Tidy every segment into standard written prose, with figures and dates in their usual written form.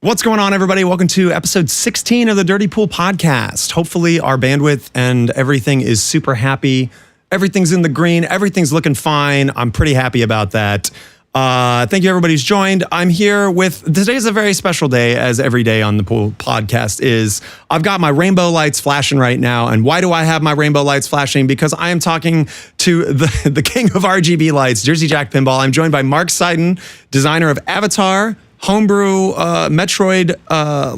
What's going on, everybody? Welcome to episode 16 of the Dirty Pool Podcast. Hopefully our bandwidth and everything is super happy. Everything's in the green. Everything's looking fine. I'm pretty happy about that. Thank you, everybody who's joined. I'm here with, today's a very special day, as every day on the Pool Podcast is. I've got my rainbow lights flashing right now. And why do I have my rainbow lights flashing? Because I am talking to the king of RGB lights, Jersey Jack Pinball. I'm joined by Mark Seiden, designer of Avatar, Homebrew, Metroid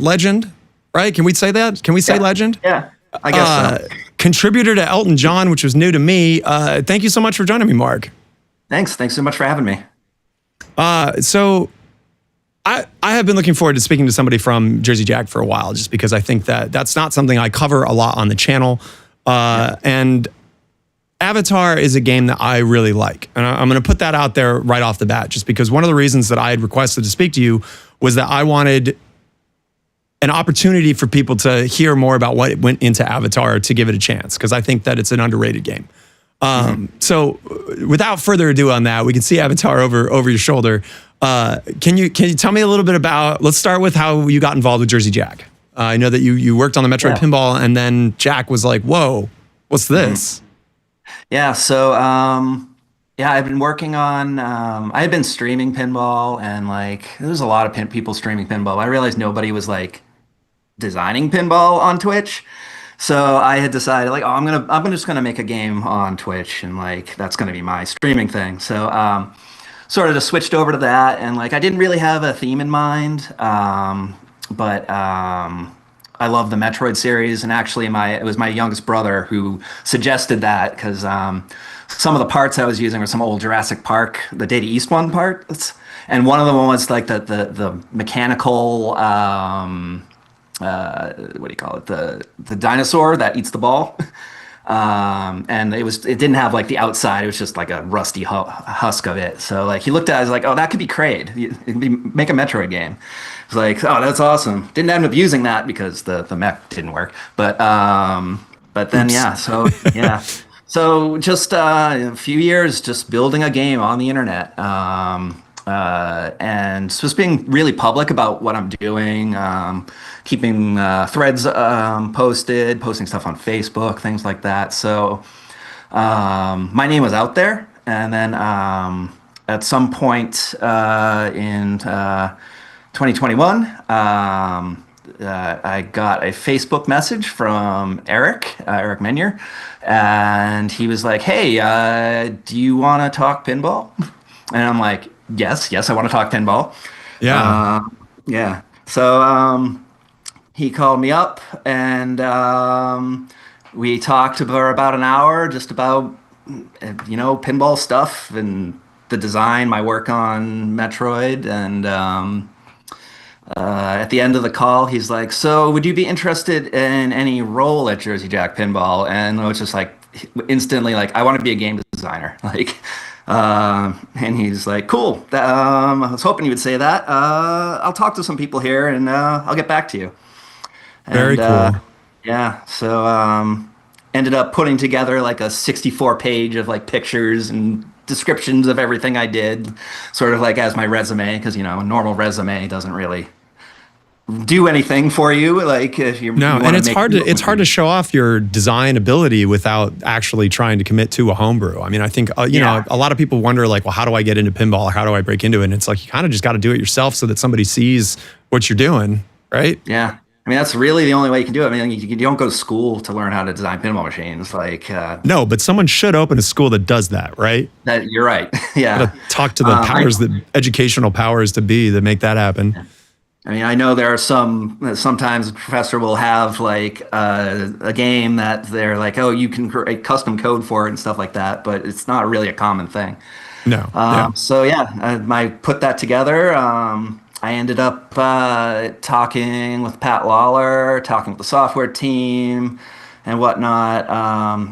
legend, right? Can we say that? Can we say legend? Yeah, I guess so. Contributor to Elton John, which was new to me. Thank you so much for joining me, Mark. Thanks so much for having me. So I have been looking forward to speaking to somebody from Jersey Jack for a while, just because I think that that's not something I cover a lot on the channel. And Avatar is a game that I really like. And I'm going to put that out there right off the bat, just because one of the reasons that I had requested to speak to you was that I wanted an opportunity for people to hear more about what went into Avatar, to give it a chance, because I think that it's an underrated game. So without further ado on that, we can see Avatar over your shoulder. Can you tell me a little bit about, let's start with how you got involved with Jersey Jack. I know that you worked on the Metroid Pinball, and then Jack was like, whoa, what's this? Yeah, so I've been working on, I had been streaming pinball, and like there was a lot of people streaming pinball. I realized nobody was like designing pinball on Twitch. So I had decided, like, I'm just gonna make a game on Twitch, and like that's gonna be my streaming thing. So sort of just switched over to that, and like I didn't really have a theme in mind, but I love the Metroid series, and actually it was my youngest brother who suggested that, because some of the parts I was using were some old Jurassic Park, the Data East one parts, and one of them was like the mechanical. What do you call it? The dinosaur that eats the ball. And it didn't have like the outside. It was just like a rusty husk of it. So like he looked at it, I was like, oh, that could be Kraid. Make a Metroid game. It's like, oh, that's awesome. Didn't end up using that because the mech didn't work. But then, yeah. So, yeah. So just a few years just building a game on the internet. And just being really public about what I'm doing, keeping threads posting stuff on Facebook, things like that. So my name was out there, and then at some point in 2021, I got a Facebook message from Eric Menier, and he was like, "Hey, do you want to talk pinball?" And I'm like, Yes, I want to talk pinball. Yeah. Yeah. So he called me up, and we talked for about an hour just about, pinball stuff and the design, my work on Metroid. And at the end of the call, he's like, so would you be interested in any role at Jersey Jack Pinball? And I was just like, instantly like, I want to be a game designer. Like, and he's like, cool. I was hoping you would say that. I'll talk to some people here, and I'll get back to you. Very cool. Yeah. So ended up putting together like a 64-page of like pictures and descriptions of everything I did, sort of like as my resume, because a normal resume doesn't really do anything for you, like if you're and it's hard to show off your design ability without actually trying to commit to a homebrew. I mean, I think you know, a lot of people wonder like, well, how do I get into pinball, or how do I break into it? And it's like, you kind of just got to do it yourself so that somebody sees what you're doing, right? Yeah, I mean, that's really the only way you can do it. I mean, you don't go to school to learn how to design pinball machines, like no, but someone should open a school that does that, right? That you're right. Yeah, gotta talk to the powers, the educational powers to be, that make that happen. Yeah. I mean, I know there are sometimes a professor will have like a game that they're like, oh, you can create custom code for it and stuff like that, but it's not really a common thing. No. So yeah, I put that together. I ended up talking with Pat Lawler, talking with the software team and whatnot.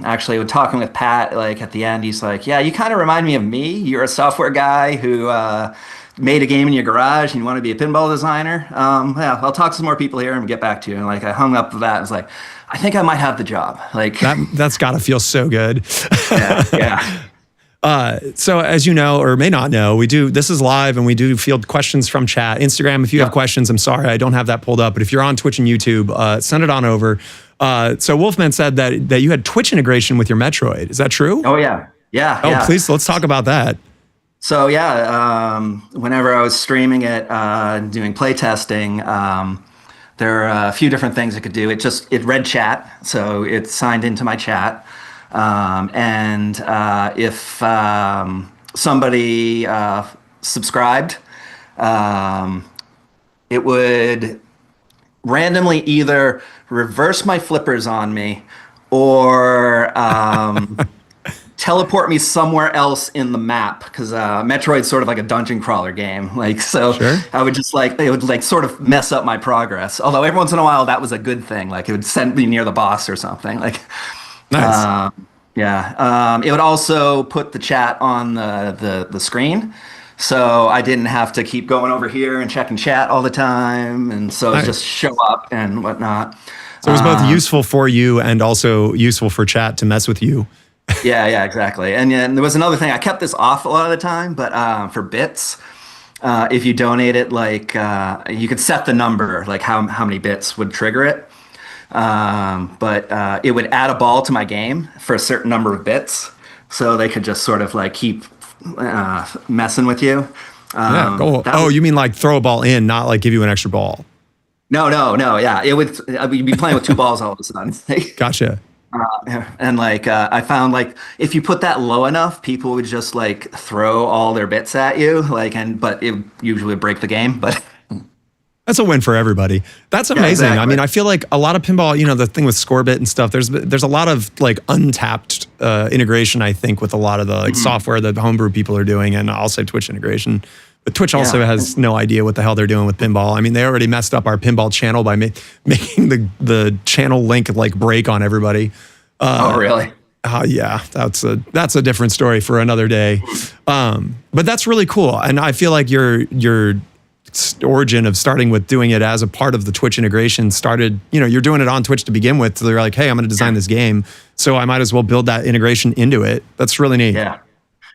Actually, talking with Pat, like at the end, he's like, yeah, you kind of remind me of me. You're a software guy who made a game in your garage and you want to be a pinball designer. Yeah, I'll talk to some more people here and get back to you. And like, I hung up with that. I was like, I think I might have the job. Like that's got to feel so good. Yeah. So as you know, or may not know, this is live and we do field questions from chat. Instagram, if you have questions, I'm sorry, I don't have that pulled up, but if you're on Twitch and YouTube, send it on over. So Wolfman said that you had Twitch integration with your Metroid. Is that true? Oh yeah. Yeah. Oh, please, let's talk about that. So yeah, whenever I was streaming it, doing play testing, there are a few different things it could do. It read chat, so it signed into my chat. And if somebody subscribed, it would randomly either reverse my flippers on me or teleport me somewhere else in the map, because Metroid's sort of like a dungeon crawler game. Sure. I would just it would sort of mess up my progress. Although every once in a while that was a good thing. Like it would send me near the boss or something. Nice. It would also put the chat on the screen, so I didn't have to keep going over here and checking chat all the time, and so it just show up and whatnot. So it was both useful for you and also useful for chat to mess with you. Yeah, exactly. And there was another thing. I kept this off a lot of the time, but for bits, if you donate it, you could set the number, like how many bits would trigger it. But it would add a ball to my game for a certain number of bits, so they could just sort of keep messing with you. Yeah, cool. You mean like throw a ball in, not like give you an extra ball? No. Yeah, you'd be playing with two balls all of a sudden. Gotcha. And I found if you put that low enough, people would just throw all their bits at you, but it usually would break the game. But that's a win for everybody. That's amazing. Yeah, exactly. I mean, I feel like a lot of pinball, the thing with Scorebit and stuff, there's a lot of untapped integration, I think, with a lot of the software that Homebrew people are doing, and I'll say Twitch integration. But Twitch also has no idea what the hell they're doing with pinball. I mean, they already messed up our pinball channel by making the channel link break on everybody. Oh, really? Yeah, that's a different story for another day. But that's really cool, and I feel like your origin of starting with doing it as a part of the Twitch integration started. You're doing it on Twitch to begin with. So they're like, hey, I'm going to design this game, so I might as well build that integration into it. That's really neat.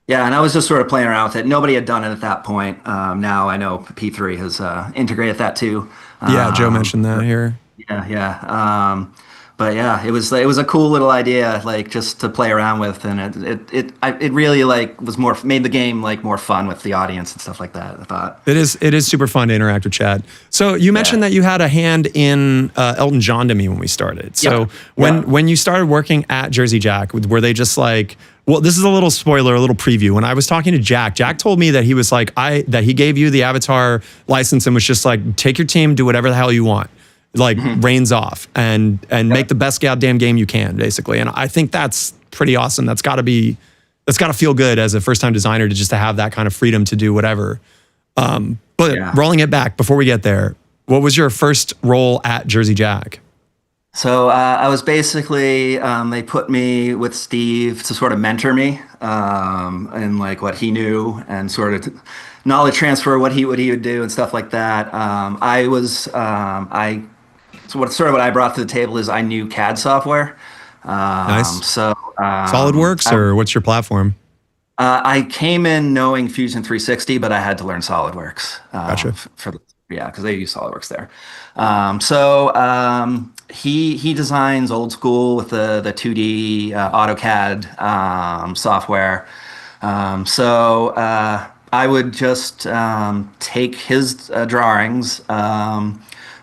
Yeah, and I was just sort of playing around with it. Nobody had done it at that point. Now I know P3 has integrated that too. Yeah, Joe mentioned that here. Yeah. But yeah, it was a cool little idea, just to play around with, and it really was made the game more fun with the audience and stuff like that. I thought it is super fun to interact with chat. So you mentioned that you had a hand in Elton John to me when we started. So when you started working at Jersey Jack, were they just well, this is a little spoiler, a little preview. When I was talking to Jack told me that he was that he gave you the Avatar license and was just take your team, do whatever the hell you want. Reins off and make the best goddamn game you can, basically. And I think that's pretty awesome. That's got to feel good as a first-time designer to just to have that kind of freedom to do whatever. Rolling it back before we get there, what was your first role at Jersey Jack? So I was basically, they put me with Steve to sort of mentor me in what he knew and sort of knowledge transfer, what he would do and stuff like that. So what I brought to the table is I knew CAD software. Nice. So SolidWorks, or what's your platform? I came in knowing Fusion 360, but I had to learn SolidWorks. Gotcha. Because they use SolidWorks there. He designs old school with the 2D AutoCAD software. I would just take his drawings,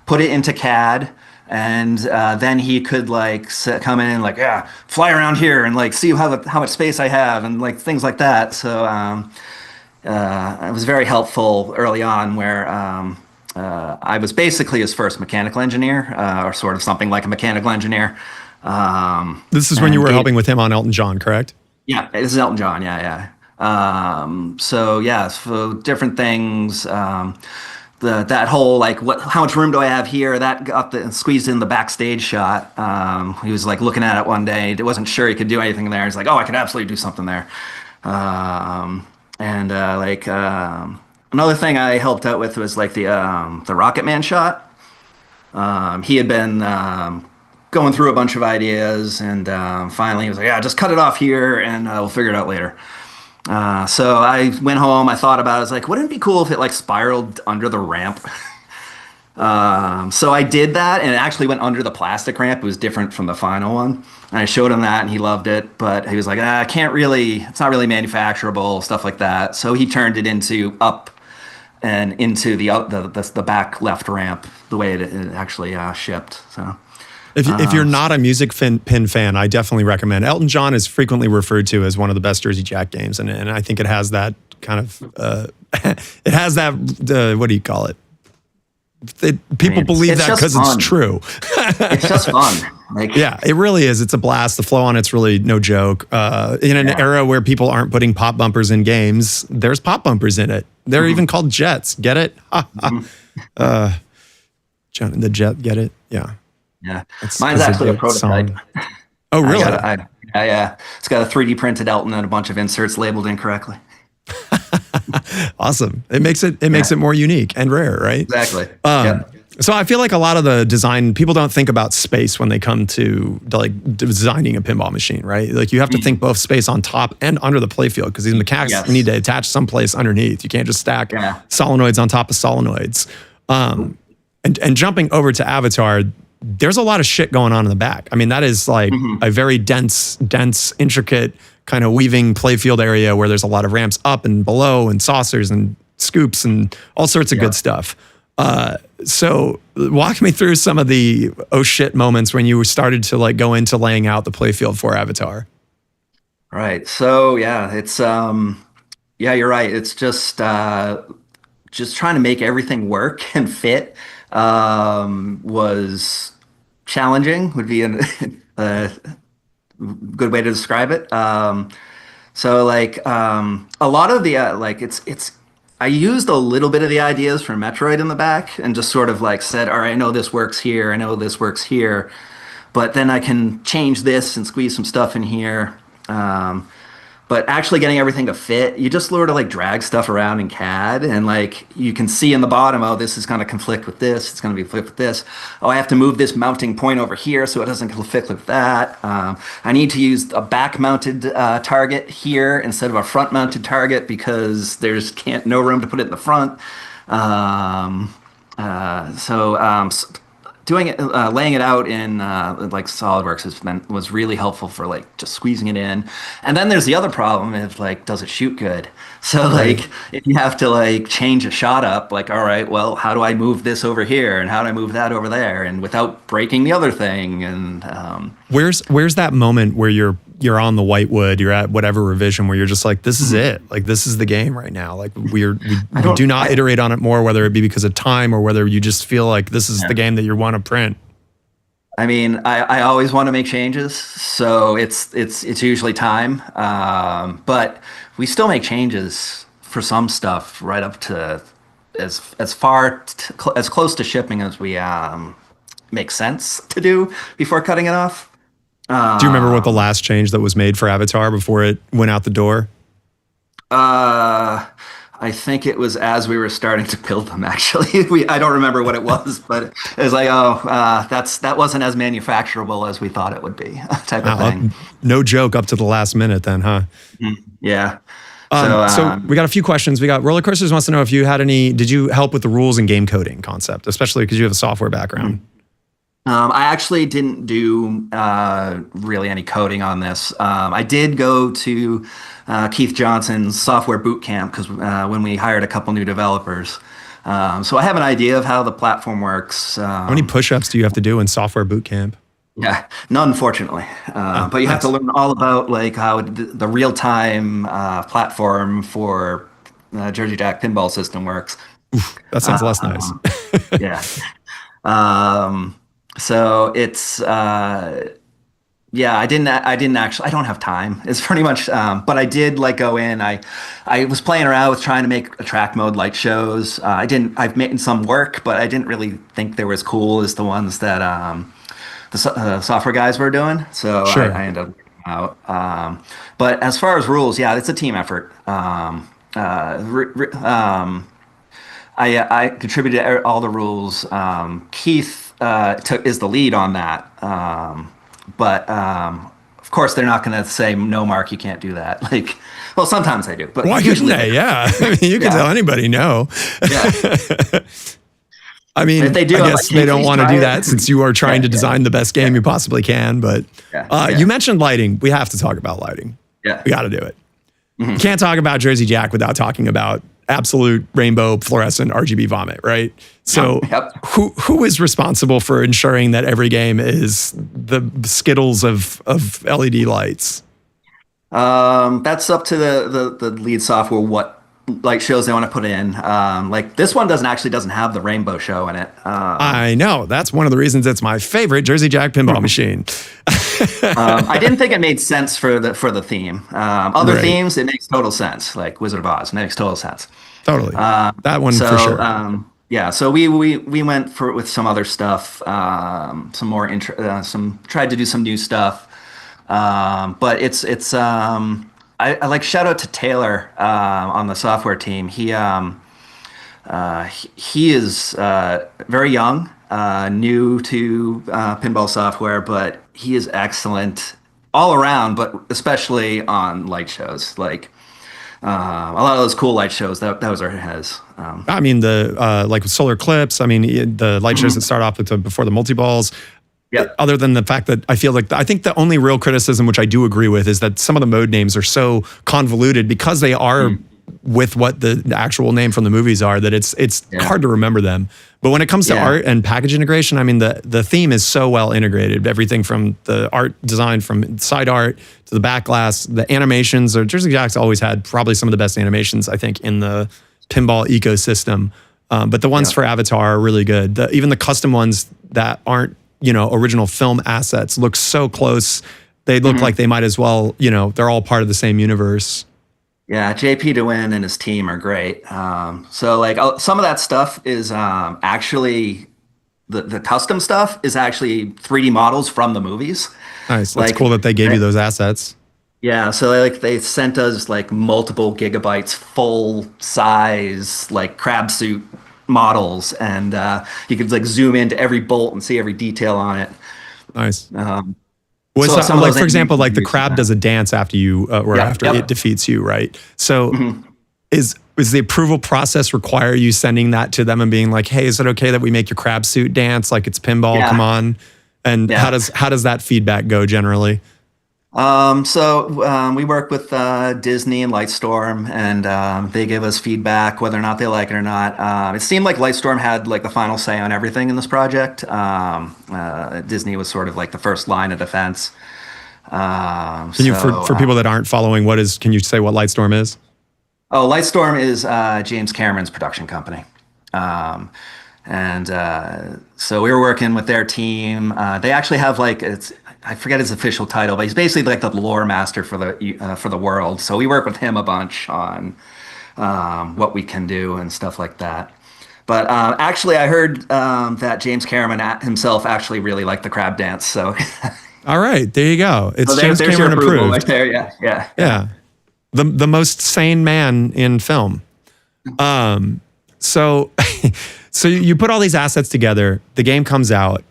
put it into CAD, and then he could come in and fly around here and see how much space I have and things like that. So it was very helpful early on, where I was basically his first mechanical engineer, or sort of something like a mechanical engineer. This is when you were helping with him on Elton John, correct? Yeah, this is Elton John. Yeah. So different things. That whole how much room do I have here? That got squeezed in the backstage shot. He was looking at it one day. He wasn't sure he could do anything there. He's like, oh, I could absolutely do something there. Another thing I helped out with was the Rocket Man shot. He had been going through a bunch of ideas, and finally he was like, yeah, just cut it off here and we'll figure it out later. So I went home. I thought about it. I was like, wouldn't it be cool if it like spiraled under the ramp? So I did that, and it actually went under the plastic ramp. It was different from the final one. And I showed him that, and he loved it. But he was like, I can't really. It's not really manufacturable, stuff like that. So he turned it into up and into the back left ramp the way it actually shipped. So. If you're not a music pin fan, I definitely recommend. Elton John is frequently referred to as one of the best Jersey Jack games, and I think it has that kind of it has that what do you call it? People believe that because it's true. It's just fun. Like, yeah, it really is. It's a blast. The flow on it's really no joke. In an era where people aren't putting pop bumpers in games, there's pop bumpers in it. They're even called jets. Get it? John, the jet. Get it? Yeah. Yeah, mine's actually a prototype. Song. Oh, really? Yeah, it's got a 3D printed Elton and a bunch of inserts labeled incorrectly. Awesome. It makes it more unique and rare, right? Exactly. So I feel like a lot of the design people don't think about space when they come to like designing a pinball machine, right? Like you have to think both space on top and under the playfield because these mechanics need to attach someplace underneath. You can't just stack solenoids on top of solenoids. And jumping over to Avatar, there's a lot of shit going on in the back. I mean, that is like a very dense, intricate kind of weaving playfield area where there's a lot of ramps up and below and saucers and scoops and all sorts of good stuff. So walk me through some of the oh shit moments when you started to like go into laying out the playfield for Avatar. Right. So yeah, it's you're right. It's just trying to make everything work and fit was challenging would be a good way to describe it. So like a lot of the like it's I used a little bit of the ideas from Metroid in the back and just sort of like said, all right, I know this works here, I know this works here, but then I can change this and squeeze some stuff in here. But actually getting everything to fit, you just sort of like drag stuff around in CAD and like you can see in the bottom, oh, this is going to conflict with this. It's going to be conflict with this. Oh, I have to move this mounting point over here so it doesn't conflict with that. I need to use a back mounted target here instead of a front mounted target because there's no room to put it in the front. Doing it, laying it out in like SolidWorks was really helpful for like just squeezing it in. And then there's the other problem of like, does it shoot good? So like, if you have to like change a shot up, like, all right, well, how do I move this over here and how do I move that over there, and without breaking the other thing? And where's that moment where you're on the whitewood, you're at whatever revision where you're just like, this is it. Like, this is the game right now. Like we do not iterate on it more, whether it be because of time or whether you just feel like this is the game that you want to print. I mean, I always want to make changes, so it's usually time. But we still make changes for some stuff right up to as close to shipping as we make sense to do before cutting it off. Do you remember what the last change that was made for Avatar before it went out the door? I think it was as we were starting to build them, actually. I don't remember what it was, but it was like, that wasn't as manufacturable as we thought it would be, type of thing. No joke up to the last minute then, huh? Yeah. So we got a few questions. We got Roller Coasters wants to know if you had did you help with the rules and game coding concept, especially because you have a software background? I actually didn't do really any coding on this. I did go to Keith Johnson's software boot camp because when we hired a couple new developers. So I have an idea of how the platform works. How many push-ups do you have to do in software boot camp? Yeah, none, fortunately. But you have to learn all about like how the real-time platform for Jersey Jack Pinball system works. Oof, that sounds less nice. Yeah. So it's I didn't actually, I don't have time. It's pretty much but I did like go in. I was playing around with trying to make attract mode light shows. I've made some work, but I didn't really think they were as cool as the ones that the software guys were doing. So sure. I ended up out. But as far as rules, yeah, it's a team effort. I contributed all the rules. Keith is the lead on that. But of course, they're not going to say, no, Mark, you can't do that. Like, well, sometimes they do, but why couldn't they? Yeah. I mean, you can tell anybody no. Yeah. I mean, if they do, I guess they don't want to do that since you are trying to design the best game you possibly can. But you mentioned lighting. We have to talk about lighting. Yeah. We got to do it. You can't talk about Jersey Jack without talking about absolute rainbow fluorescent RGB vomit, right? So who is responsible for ensuring that every game is the Skittles of LED lights? That's up to the lead software, what light shows they want to put in. Like this one doesn't have the rainbow show in it. I know. That's one of the reasons it's my favorite Jersey Jack pinball machine. I didn't think it made sense for the theme. Other themes, it makes total sense. Like Wizard of Oz, it makes total sense. Totally. That one for sure. Yeah, so we went with some other stuff, some more tried to do some new stuff. But it's I like shout out to Taylor on the software team. He is very young, new to pinball software, but he is excellent all around, but especially on light shows. Like a lot of those cool light shows, that was his. I mean, the like with solar eclipse. I mean, the light shows that start off with before the multi-balls. Yep. Other than the fact that I think the only real criticism, which I do agree with, is that some of the mode names are so convoluted because they are with what the actual name from the movies are, that it's hard to remember them. But when it comes to art and package integration, I mean, the theme is so well integrated. Everything from the art design, from side art to the back glass, the animations. Jersey Jack's always had probably some of the best animations, I think, in the pinball ecosystem. But the ones for Avatar are really good. Even the custom ones that aren't, original film assets look so close. They look like they might as well, they're all part of the same universe. Yeah, JP DeWin and his team are great. So like some of that stuff is actually the custom stuff is actually 3D models from the movies. Nice. That's cool that they gave you those assets. Yeah, so they sent us like multiple gigabytes, full size, like crab suit models, and you could like zoom into every bolt and see every detail on it. Nice. Like for example, like the crab does a dance after you after it defeats you, right? So is the approval process require you sending that to them and being like, hey, is it okay that we make your crab suit dance like it's pinball? Come on. And how does that feedback go generally? So we work with Disney and Lightstorm, and they give us feedback whether or not they like it or not. It seemed like Lightstorm had like the final say on everything in this project. Disney was sort of like the first line of defense. For people that aren't following, can you say what Lightstorm is? Oh, Lightstorm is James Cameron's production company. So we were working with their team. They actually have I forget his official title, but he's basically like the lore master for the world. So we work with him a bunch on what we can do and stuff like that. But actually, I heard that James Cameron himself actually really liked the crab dance. So all right, there you go. It's James Cameron approved. Right there, yeah. The most sane man in film. So you put all these assets together. The game comes out.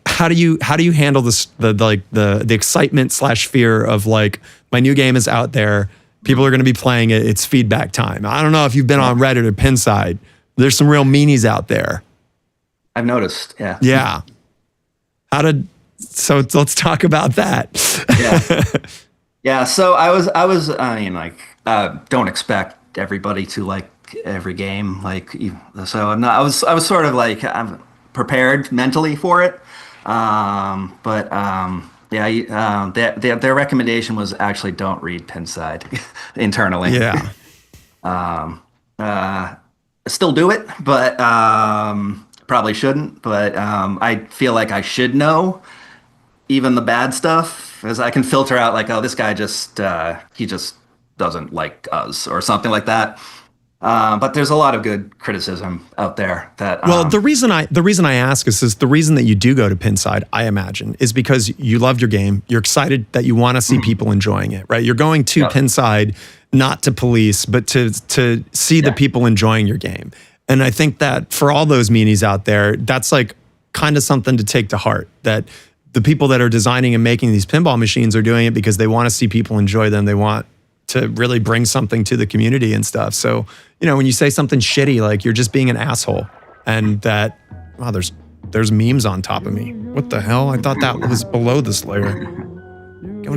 How do you handle the excitement / fear of like, my new game is out there, people are going to be playing it, it's feedback time? I don't know if you've been on Reddit or Pinside. There's some real meanies out there. I've noticed. Yeah. So let's talk about that. Yeah. So I mean, like, don't expect everybody to like every game. So I was sort of like, I'm prepared mentally for it. Their recommendation was actually don't read Pinside internally. Still do it, but probably shouldn't. But I feel like I should know even the bad stuff, as I can filter out like, oh, this guy he just doesn't like us or something like that. But there's a lot of good criticism out there that. Well, the reason I ask is the reason that you do go to Pinside, I imagine, is because you loved your game. You're excited that you want to see people enjoying it, right? You're going to Pinside not to police, but to see the people enjoying your game. And I think that for all those meanies out there, that's like kind of something to take to heart. That the people that are designing and making these pinball machines are doing it because they want to see people enjoy them. They want to really bring something to the community and stuff. So, you know, when you say something shitty, like you're just being an asshole. And that, wow, there's memes on top of me. What the hell? I thought that was below this layer.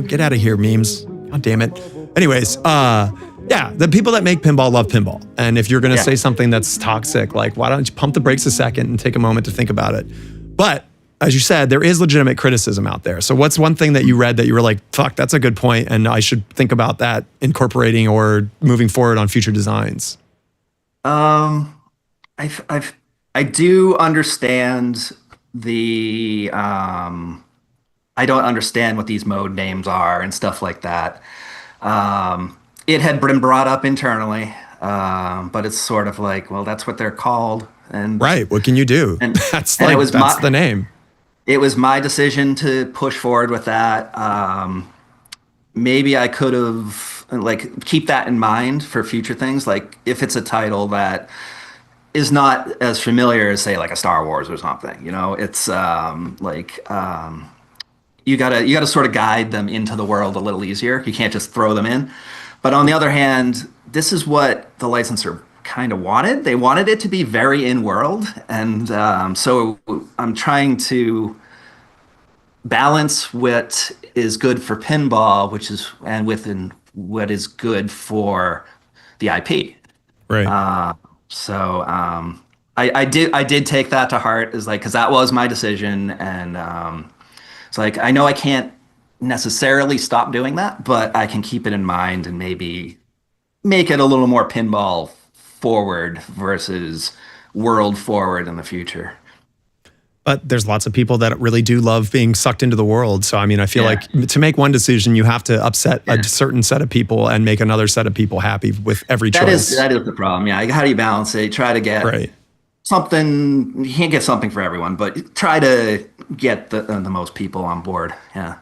Get out of here, memes. God damn it. Anyways, yeah, the people that make pinball love pinball. And if you're going to say something that's toxic, like, why don't you pump the brakes a second and take a moment to think about it? But as you said, there is legitimate criticism out there. So what's one thing that you read that you were like, fuck, that's a good point, and I should think about that incorporating or moving forward on future designs? I do understand I don't understand what these mode names are and stuff like that. It had been brought up internally, but it's sort of like, well, that's what they're called. And right, what can you do? And that's and that's the name. It was my decision to push forward with that. Maybe I could have keep that in mind for future things. Like if it's a title that is not as familiar as say like a Star Wars or something, you know, it's you gotta sort of guide them into the world a little easier. You can't just throw them in. But on the other hand, this is what the licensor kind of wanted. They wanted it to be very in-world, and so I'm trying to balance what is good for pinball, within what is good for the IP. Right. I did take that to heart, is like, because that was my decision, and it's like I know I can't necessarily stop doing that, but I can keep it in mind and maybe make it a little more pinball forward versus world forward in the future. But there's lots of people that really do love being sucked into the world. So, I mean, I feel like to make one decision, you have to upset a certain set of people and make another set of people happy with every choice. That is the problem. Yeah. How do you balance it? You try to get something, you can't get something for everyone, but try to get the most people on board. Yeah.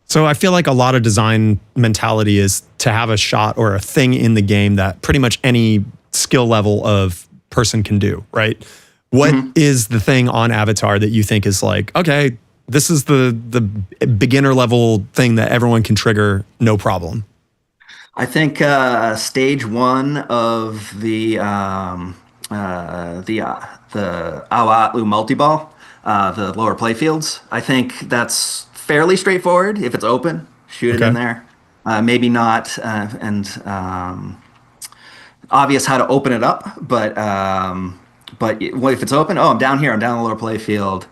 So I feel like a lot of design mentality is to have a shot or a thing in the game that pretty much any skill level of person can do, right? What is the thing on Avatar that you think is like, okay, this is the beginner level thing that everyone can trigger, no problem? I think stage one of the Awatlu multi-ball, the lower playfields. I think that's fairly straightforward. If it's open, shoot it in there. Maybe not, obvious how to open it up, but if it's open, I'm down here, I'm down the lower playfield,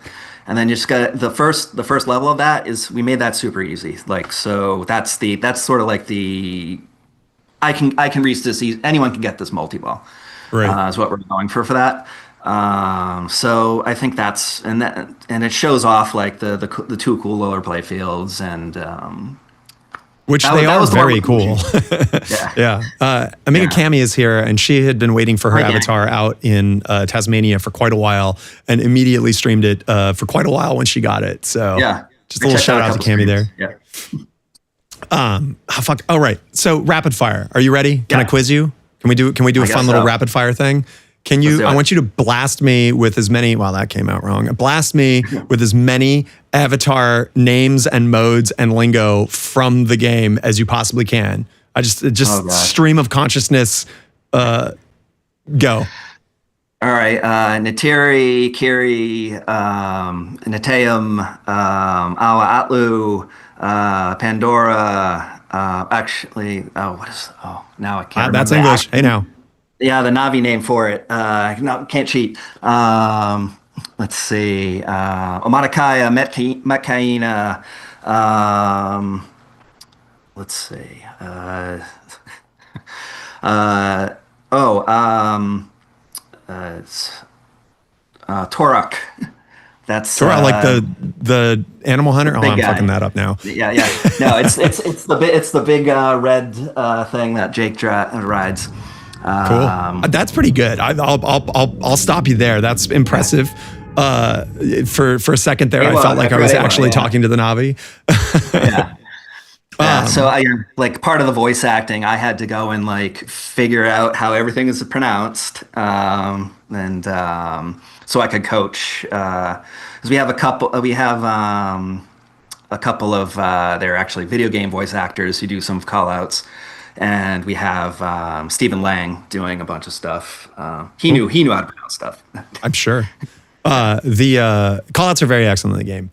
and then you just got the first level of that is we made that super easy. Like, so that's sort of like I can reach this easy. Anyone can get this multi-ball. Right. Is what we're going for that. So I think that's and it shows off like the two cool lower playfields and which they are very cool. Amiga Cami is here, and she had been waiting for her Avatar out in Tasmania for quite a while, and immediately streamed it for quite a while when she got it. So just a little shout out to Cami there. Fuck. Oh right. So rapid fire. Are you ready? Can I quiz you? Can we do a fun little rapid fire thing? Can you, I want you to blast me with as many, well, that came out wrong. Blast me with as many Avatar names and modes and lingo from the game as you possibly can. Stream of consciousness, go. All right, Nateri, Kiri, Nateum, Awatlu, Pandora, now I can't remember. That's English, hey now. Yeah, the Navi name for it. No, can't cheat. Let's see. Omatakaya, Metkaina. Let's see. Torak. That's Torak, like the animal hunter. I'm fucking that up now. Yeah. No, it's the big red thing that Jake rides. Cool. That's pretty good. I'll stop you there. That's impressive. For a second there, I felt like I was actually talking to the Navi. So like part of the voice acting, I had to go and like figure out how everything is pronounced, and so I could coach. Because we have a couple of they're actually video game voice actors who do some call outs. And we have Stephen Lang doing a bunch of stuff. He knew how to pronounce stuff. I'm sure. The callouts are very excellent in the game.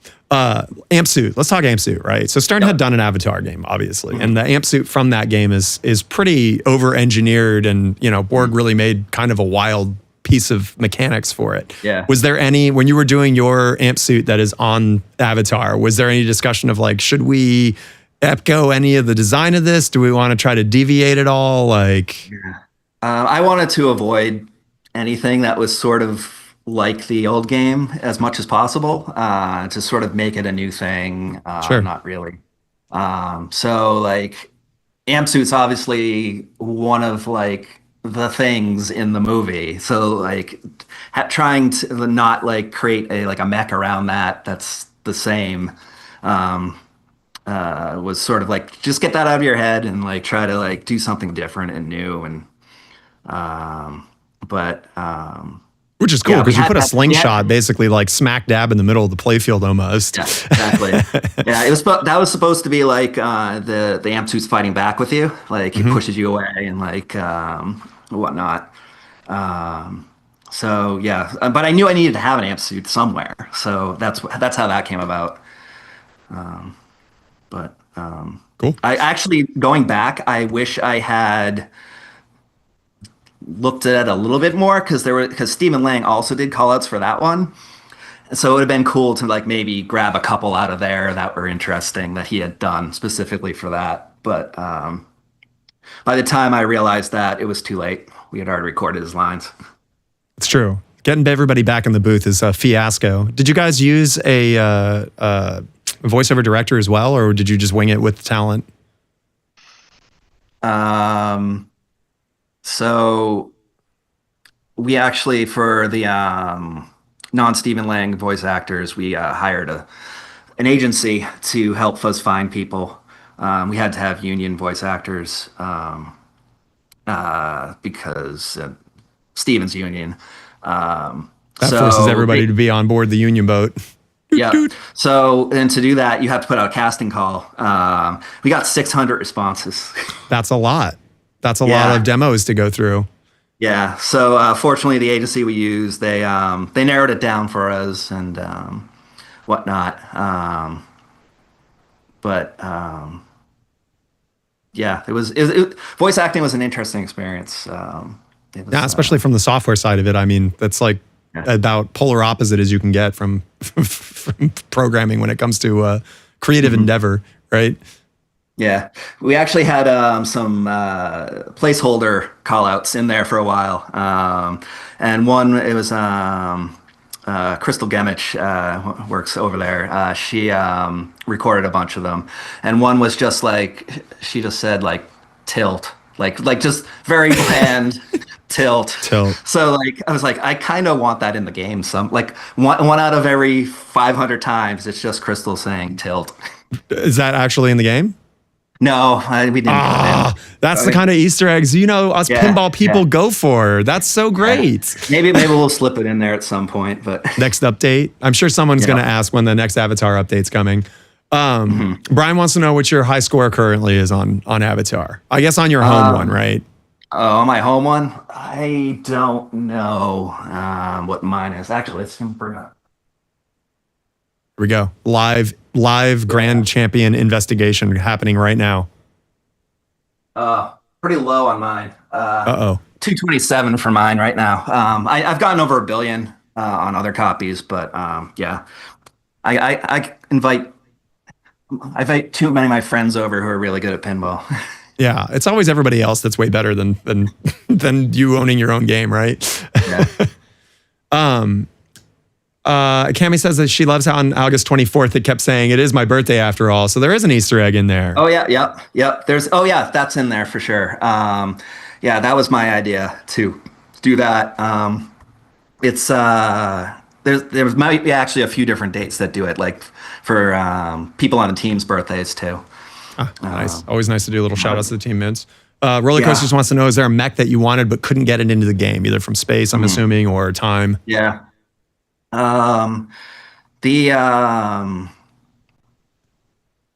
Amp Suit. Let's talk Amp Suit, right? So Stern had done an Avatar game, obviously, and the Amp Suit from that game is pretty over-engineered, and Borg really made kind of a wild piece of mechanics for it. Yeah. Was there any, when you were doing your Amp Suit that is on Avatar, was there any discussion of like, should we Epco any of the design of this? Do we want to try to deviate at all? Like, I wanted to avoid anything that was sort of like the old game as much as possible, to sort of make it a new thing. Sure. Not really. So like Amp Suit's obviously one of like the things in the movie. So like trying to not like create a mech around that's the same, was sort of like, just get that out of your head and like try to like do something different and new. And which is cool because you put a slingshot yeah. basically like smack dab in the middle of the playfield almost. Yeah, exactly. Yeah, that was supposed to be like the Amp Suit's fighting back with you, like he pushes you away and like whatnot. So yeah, but I knew I needed to have an Amp Suit somewhere, so that's how that came about. Cool. I actually, going back, I wish I had looked at it a little bit more because Stephen Lang also did callouts for that one. So it would have been cool to like maybe grab a couple out of there that were interesting that he had done specifically for that. But by the time I realized that, it was too late. We had already recorded his lines. It's true. Getting everybody back in the booth is a fiasco. Did you guys use a voiceover director as well, or did you just wing it with talent? So we actually, for the non-Stephen Lang voice actors, we hired an agency to help us find people. We had to have union voice actors because Stephen's union. That forces everybody to be on board the union boat. Yeah. So, and to do that, you have to put out a casting call. We got 600 responses. That's a lot. That's a lot of demos to go through. Yeah. So, fortunately, the agency we used, they narrowed it down for us and whatnot. Yeah, voice acting was an interesting experience. Yeah, especially from the software side of it. I mean, that's like about polar opposite as you can get from programming when it comes to creative endeavor, right? Yeah, we actually had some placeholder callouts in there for a while, and one, it was Crystal Gemich works over there. She recorded a bunch of them, and one was just like, she just said like tilt, like just very bland. Tilt. So like I was like, I kind of want that in the game. Some like one out of every 500 times, it's just Crystal saying tilt. Is that actually in the game? No, we didn't. That's the kind of Easter eggs us pinball people go for. That's so great. Yeah. Maybe we'll slip it in there at some point. But next update, I'm sure someone's going to ask when the next Avatar update's coming. Brian wants to know what your high score currently is on Avatar. I guess on your home one, right? Oh, my home one? I don't know what mine is. Actually, let's bring it up. Here we go. Live grand champion investigation happening right now. Pretty low on mine. 227 for mine right now. I've gotten over 1 billion on other copies, but yeah. I invite too many of my friends over who are really good at pinball. Yeah, it's always everybody else that's way better than you owning your own game, right? Yeah. Cami says that she loves how on August 24th it kept saying it is my birthday after all. So there is an Easter egg in there. Oh yeah, yep. That's in there for sure. Yeah, that was my idea to do that. It's there might be actually a few different dates that do it, like for people on the team's birthdays too. Nice. Always nice to do little shout outs to the team mids. Roller Coasters wants to know, is there a mech that you wanted but couldn't get it into the game, either from space, I'm assuming, or time? Yeah.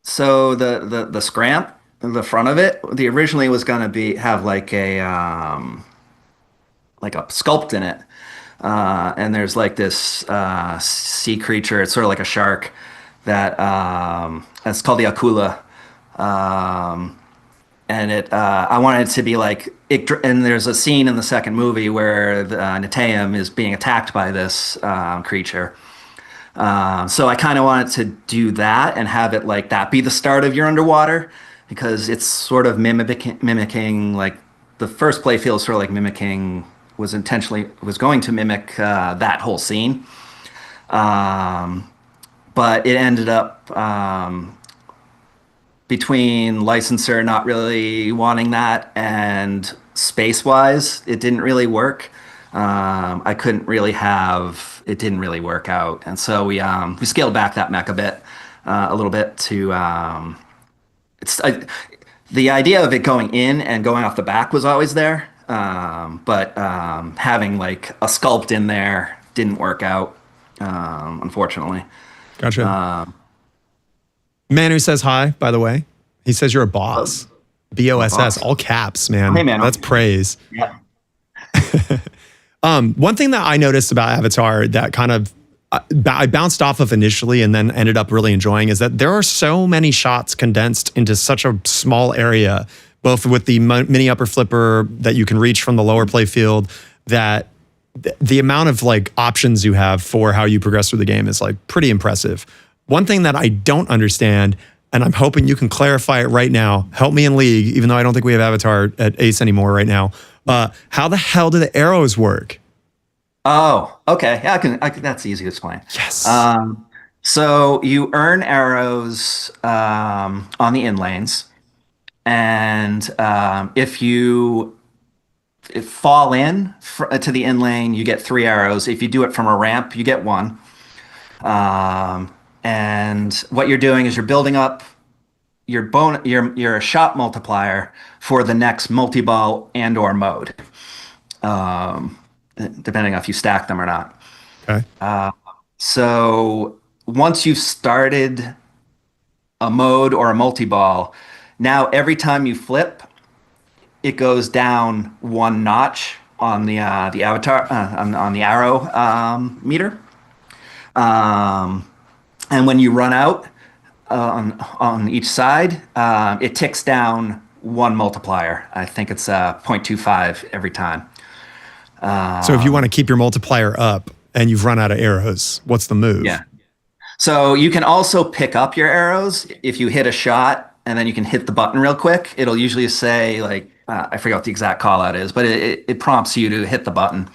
So the scramp, the front of it, the originally was gonna be have like a sculpt in it. And there's like this sea creature. It's sort of like a shark that it's called the akula. Um, and I wanted it to be like and there's a scene in the second movie where Nataeum is being attacked by this creature. So I kind of wanted to do that and have it like that be the start of your underwater because it's sort of mimicking like the first play feels sort of like mimicking was going to mimic that whole scene. Um, but it ended up between licensor not really wanting that and space wise, it didn't really work. I couldn't really have it didn't really work out, and so we scaled back that mech a little bit to it's the idea of it going in and going off the back was always there, but having like a sculpt in there didn't work out, unfortunately. Gotcha. Manu says hi, by the way. He says you're a boss. BOSS, all caps, man. Hey, Manu. That's praise. Yeah. One thing that I noticed about Avatar that kind of I bounced off of initially and then ended up really enjoying is that there are so many shots condensed into such a small area, both with the mini upper flipper that you can reach from the lower play field, that the amount of like options you have for how you progress through the game is like pretty impressive. One thing that I don't understand, and I'm hoping you can clarify it right now, help me in League, even though I don't think we have Avatar at Ace anymore right now. How the hell do the arrows work? Oh, okay. Yeah, I can. That's easy to explain. Yes. So you earn arrows on the inlanes, and if fall in to the inlane, you get 3 arrows. If you do it from a ramp, you get 1. And what you're doing is you're building up your shot multiplier for the next multi-ball and/or mode, depending on if you stack them or not. Okay. So once you've started a mode or a multi-ball, now every time you flip, it goes down 1 notch on the avatar on the arrow meter. And when you run out on each side, it ticks down 1 multiplier. I think it's 0.25 every time. So if you want to keep your multiplier up and you've run out of arrows, what's the move? Yeah. So you can also pick up your arrows if you hit a shot and then you can hit the button real quick. It'll usually say like, I forget what the exact call out is, but it prompts you to hit the button.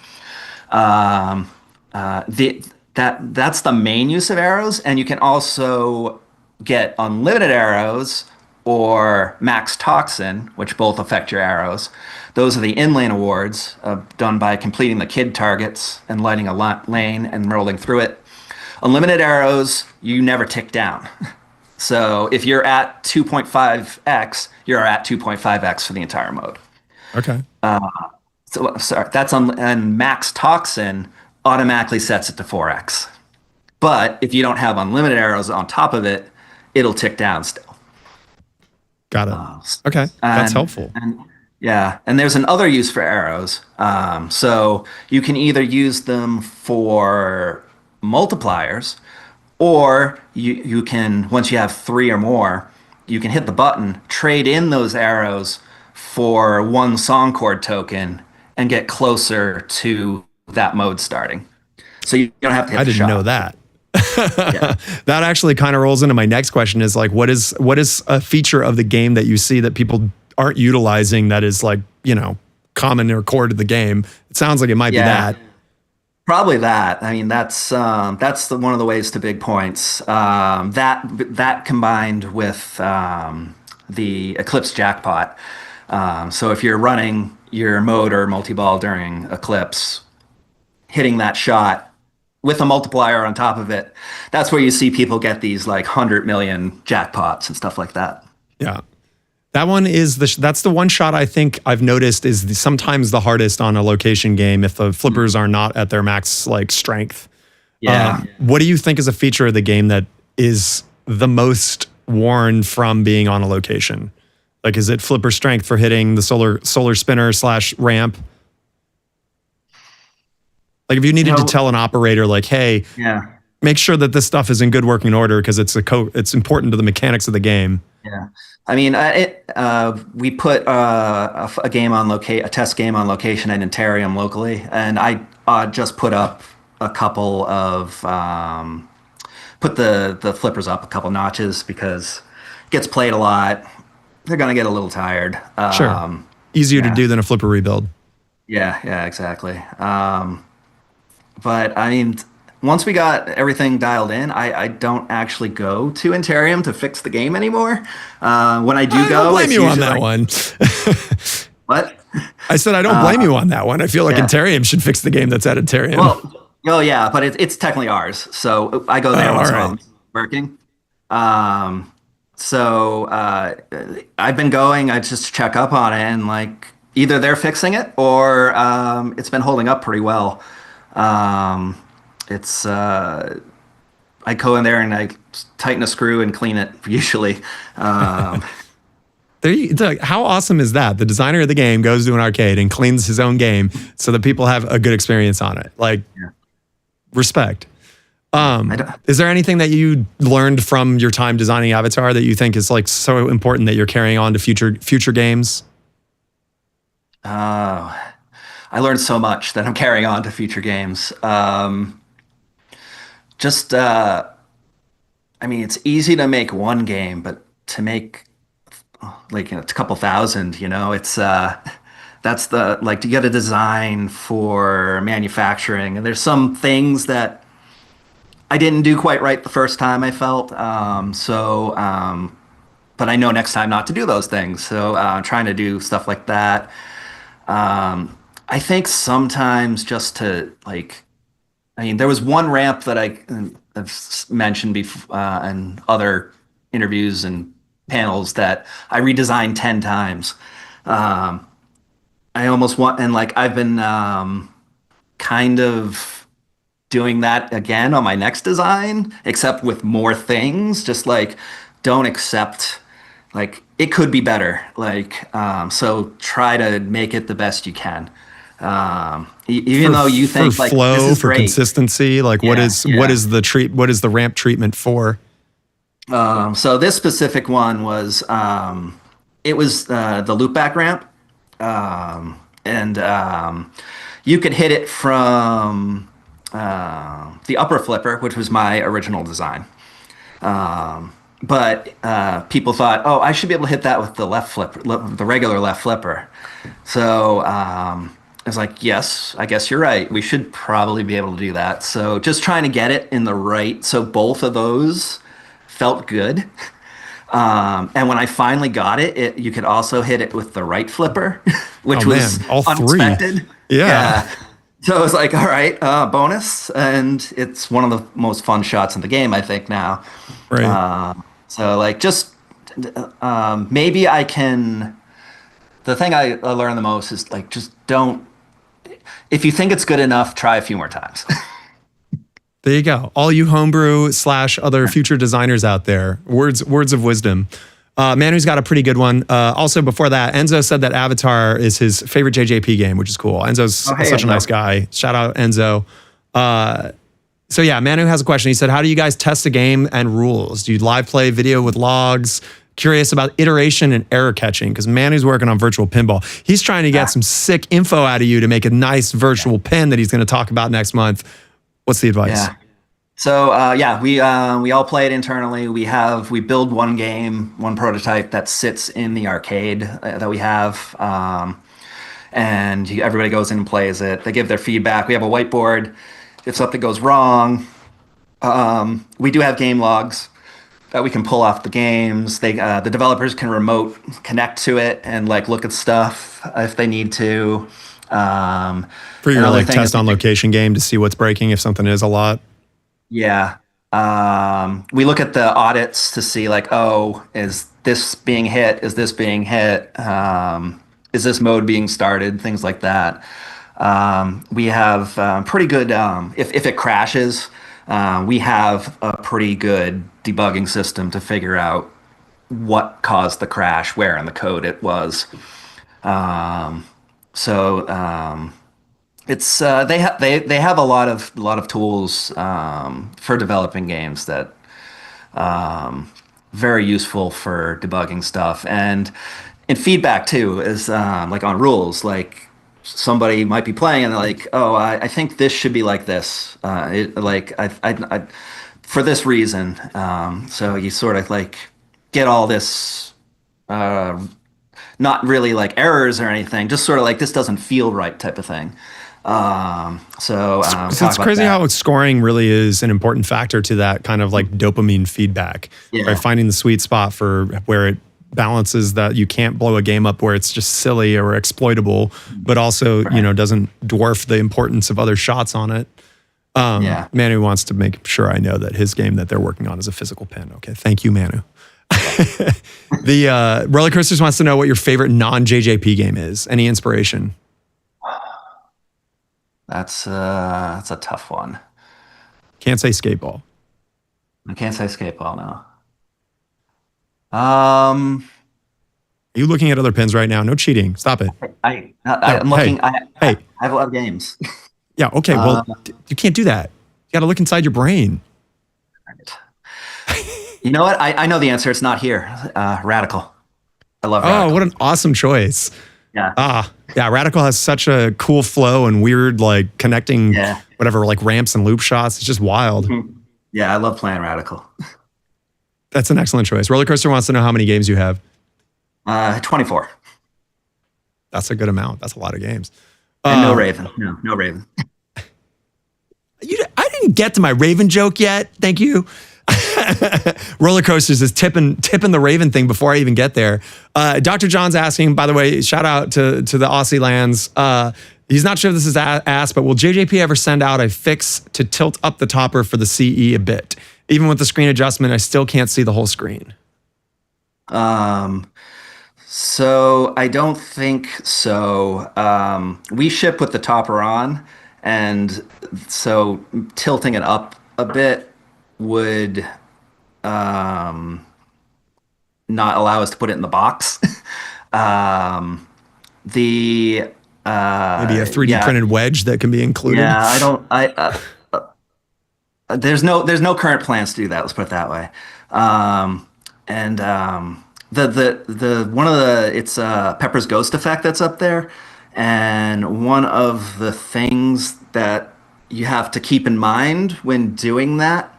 That's the main use of arrows, and you can also get unlimited arrows or max toxin, which both affect your arrows. Those are the in-lane awards done by completing the kid targets and lighting a lane and rolling through it. Unlimited arrows, you never tick down. So if you're at 2.5x, you're at 2.5x for the entire mode. Okay. So sorry, and max toxin automatically sets it to 4x. But if you don't have unlimited arrows on top of it, it'll tick down still. Got it. Okay, that's helpful. And there's another use for arrows. So you can either use them for multipliers, or you can, once you have 3 or more, you can hit the button, trade in those arrows for 1 song chord token, and get closer to that mode starting. So you don't have to hit I the didn't shot. know that. That actually kind of rolls into my next question is like, what is a feature of the game that you see that people aren't utilizing that is like, common or core to the game? It sounds like it might be that. Probably that. I mean, that's one of the ways to big points. That combined with the Eclipse jackpot. So if you're running your mode or multi-ball during Eclipse, hitting that shot with a multiplier on top of it, that's where you see people get these like 100 million jackpots and stuff like that. Yeah. That one is that's the one shot I think I've noticed is sometimes the hardest on a location game if the flippers are not at their max like strength. Yeah. What do you think is a feature of the game that is the most worn from being on a location? Like, is it flipper strength for hitting the solar spinner / ramp? Like, if you needed to tell an operator, like, hey, make sure that this stuff is in good working order because it's important to the mechanics of the game. Yeah, I mean, we put a game on a test game on location at Intarium locally, and I just put up a couple of put the flippers up a couple notches because it gets played a lot. They're gonna get a little tired. Sure, easier to do than a flipper rebuild. Yeah, exactly. But I mean, once we got everything dialed in, I don't actually go to Intarium to fix the game anymore. When I do go, don't blame you on that one. What? I said I don't blame you on that one. I feel like Intarium should fix the game that's at Intarium. Well, oh yeah, but it's technically ours, so I go there once I'm working. So I've been going. I just check up on it, and like either they're fixing it or it's been holding up pretty well. It's I go in there and I tighten a screw and clean it usually. How awesome is that? The designer of the game goes to an arcade and cleans his own game so that people have a good experience on it. Like, respect. Is there anything that you learned from your time designing Avatar that you think is like so important that you're carrying on to future games? I learned so much that I'm carrying on to future games. I mean, it's easy to make one game, but to make like it's a couple thousand, it's that's the like to get a design for manufacturing, and there's some things that I didn't do quite right the first time I felt. But I know next time not to do those things. So trying to do stuff like that. I think sometimes just to like, I mean, there was one ramp that I've mentioned before in other interviews and panels that I redesigned 10 times. I almost want, and like I've been kind of doing that again on my next design, except with more things, just like don't accept, like it could be better. Like, so try to make it the best you can. Even though you think for like flow, this is for great. Consistency, like what is the ramp treatment for? So this specific one was it was the loopback ramp, and you could hit it from the upper flipper, which was my original design. But people thought, oh, I should be able to hit that with the left flipper, the regular left flipper. So I was like, yes, I guess you're right. We should probably be able to do that. So just trying to get it in the right. So both of those felt good. And when I finally got it, you could also hit it with the right flipper, which was all unexpected. Yeah. So I was like, all right, bonus. And it's one of the most fun shots in the game, I think, now. Right. So like just maybe I can, the thing I learned the most is like, just don't, if you think it's good enough, try a few more times. There you go. All you homebrew / other future designers out there, words of wisdom. Manu's got a pretty good one. Also before that, Enzo said that Avatar is his favorite JJP game, which is cool. Enzo's such a nice guy. Shout out Enzo. So yeah, Manu has a question. He said, how do you guys test a game and rules? Do you live play video with logs? Curious about iteration and error catching, because Manu's working on virtual pinball. He's trying to get some sick info out of you to make a nice virtual pin that he's going to talk about next month. What's the advice? Yeah. So we all play it internally. We build one game, one prototype that sits in the arcade that we have, and everybody goes in and plays it. They give their feedback. We have a whiteboard. If something goes wrong, we do have game logs that we can pull off the games. The developers can remote connect to it and like look at stuff if they need to. For your like test on location game to see what's breaking if something is a lot. Yeah. We look at the audits to see like, oh, is this being hit? Is this being hit? Is this mode being started? Things like that. We have pretty good, if it crashes, we have a pretty good debugging system to figure out what caused the crash, where in the code it was. Um, so it's they have a lot of tools for developing games that very useful for debugging stuff and feedback too is like on rules like somebody might be playing and they're like, oh, I think this should be like this, for this reason. So you sort of like get all this, uh, not really like errors or anything, just sort of like this doesn't feel right type of thing. So Talk it's about crazy that. how scoring really is an important factor to that kind of like dopamine feedback, Yeah. right? Finding the sweet spot for where it balances that you can't blow a game up where it's just silly or exploitable, but also, doesn't dwarf the importance of other shots on it. Yeah. Manu wants to make sure I know that his game that they're working on is a physical pen. Okay. Thank you, Manu. The Roller Coasters wants to know what your favorite non-JJP game is. Any inspiration? That's a tough one. Can't say skateball. I can't say skateball now. Um, Are you looking at other pens right now? No cheating. Stop it. No, I'm looking. I hey. have a lot of games. Yeah. Okay. Well, you can't do that. You got to look inside your brain. You know what? I know the answer. It's not here. Radical. I love Radical. Oh, what an awesome choice. Yeah. Yeah. Radical has such a cool flow and weird, like connecting whatever, like ramps and loop shots. It's just wild. Yeah, I love playing Radical. That's an excellent choice. Roller Coaster wants to know how many games you have. 24. That's a good amount. That's a lot of games. And no Raven. No Raven. I didn't get to my Raven joke yet. Thank you. Roller Coasters is tipping the Raven thing before I even get there. Dr. John's asking, by the way, shout out to the Aussie lands. He's not sure if this is asked, but will JJP ever send out a fix to tilt up the topper for the CE a bit? Even with the screen adjustment, I still can't see the whole screen. So I don't think so. We ship with the topper on, and so tilting it up a bit would not allow us to put it in the box. The Maybe a 3D printed wedge that can be included. Yeah, I don't. There's no current plans to do that. Let's put it that way. And the one of the it's Pepper's Ghost effect that's up there, and one of the things that you have to keep in mind when doing that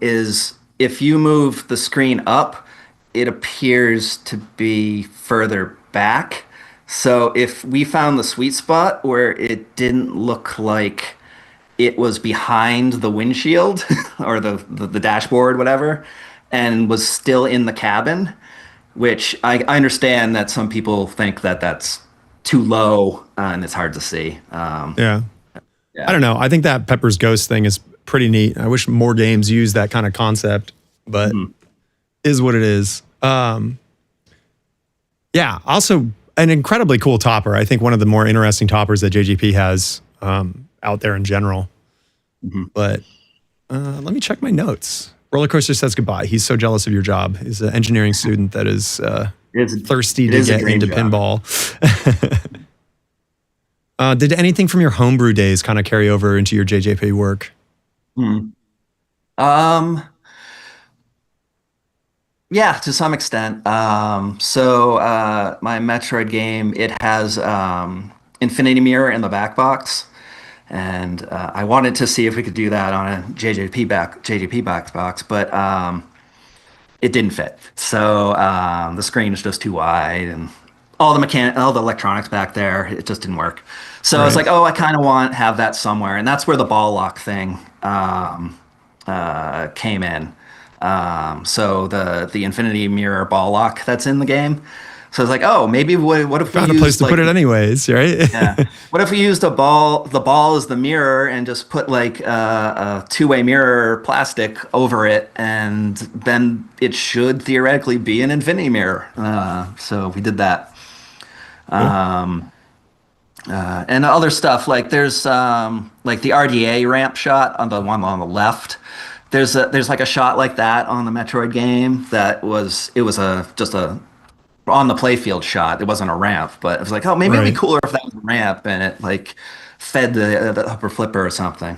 is if you move the screen up, it appears to be further back. So if we found the sweet spot where it didn't look like it was behind the windshield or the dashboard, whatever, and was still in the cabin, which I understand that some people think that that's too low and it's hard to see. Yeah. I don't know. I think that Pepper's Ghost thing is pretty neat. I wish more games use that kind of concept, but is what it is. Yeah. Also, an incredibly cool topper. I think one of the more interesting toppers that JGP has out there in general. But let me check my notes. Roller Coaster says goodbye. He's so jealous of your job. He's an engineering student that is thirsty to get into pinball. Did anything from your homebrew days kind of carry over into your JJP work? Yeah, to some extent. So my Metroid game, it has Infinity Mirror in the back box, and I wanted to see if we could do that on a JJP back box, but it didn't fit. So the screen is just too wide, and all the electronics back there, it just didn't work. So I was like, oh, I kind of have that somewhere, and that's where the ball lock thing came in. So the Infinity Mirror ball lock that's in the game. So I was like, oh, maybe what if we Found a used, place to put it anyways, right? yeah. What if we used the ball is the mirror, and just put like a two-way mirror plastic over it, and then it should theoretically be an Infinity Mirror. So we did that. And other stuff like there's like the RDA ramp shot on the one on the left. there's like a shot like that on the Metroid game that was it was a just a on the playfield shot. It wasn't a ramp, but it was like, oh, maybe it'd be Right. cooler if that was a ramp and it like fed the upper flipper or something.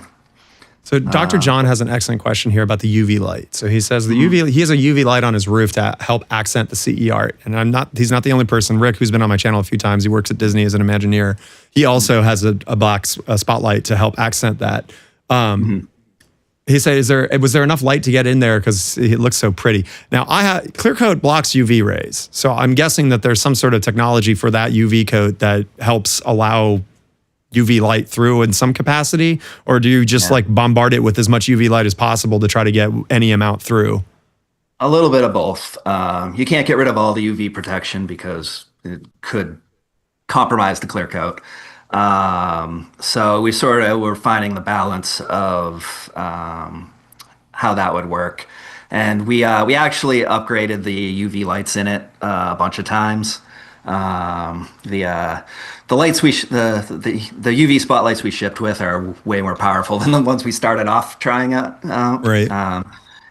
So Dr. John has an excellent question here about the UV light. So he says he has a UV light on his roof to help accent the CE art. And he's not the only person. Rick, who's been on my channel a few times, he works at Disney as an Imagineer. He also has a black spotlight to help accent that. He said, was there enough light to get in there because it looks so pretty? Now, clear coat blocks UV rays, so I'm guessing that there's some sort of technology for that UV coat that helps allow UV light through in some capacity, or do you just like bombard it with as much UV light as possible to try to get any amount through? A little bit of both. You can't get rid of all the UV protection because it could compromise the clear coat. So we sort of were finding the balance of how that would work, and we actually upgraded the UV lights in it a bunch of times. The lights the UV spotlights we shipped with are way more powerful than the ones we started off trying out. Right.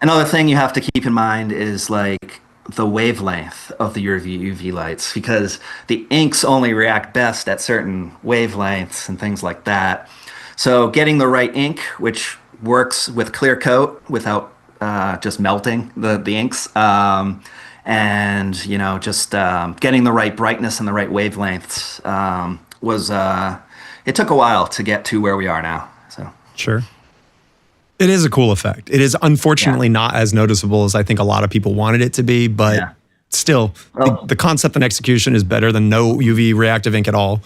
Another thing you have to keep in mind is like the wavelength of the UV lights, because the inks only react best at certain wavelengths and things like that. So getting the right ink, which works with clear coat without just melting the inks, and just getting the right brightness and the right wavelengths was it took a while to get to where we are now. So Sure. It is a cool effect. It is unfortunately not as noticeable as I think a lot of people wanted it to be, but still, the concept and execution is better than no UV reactive ink at all.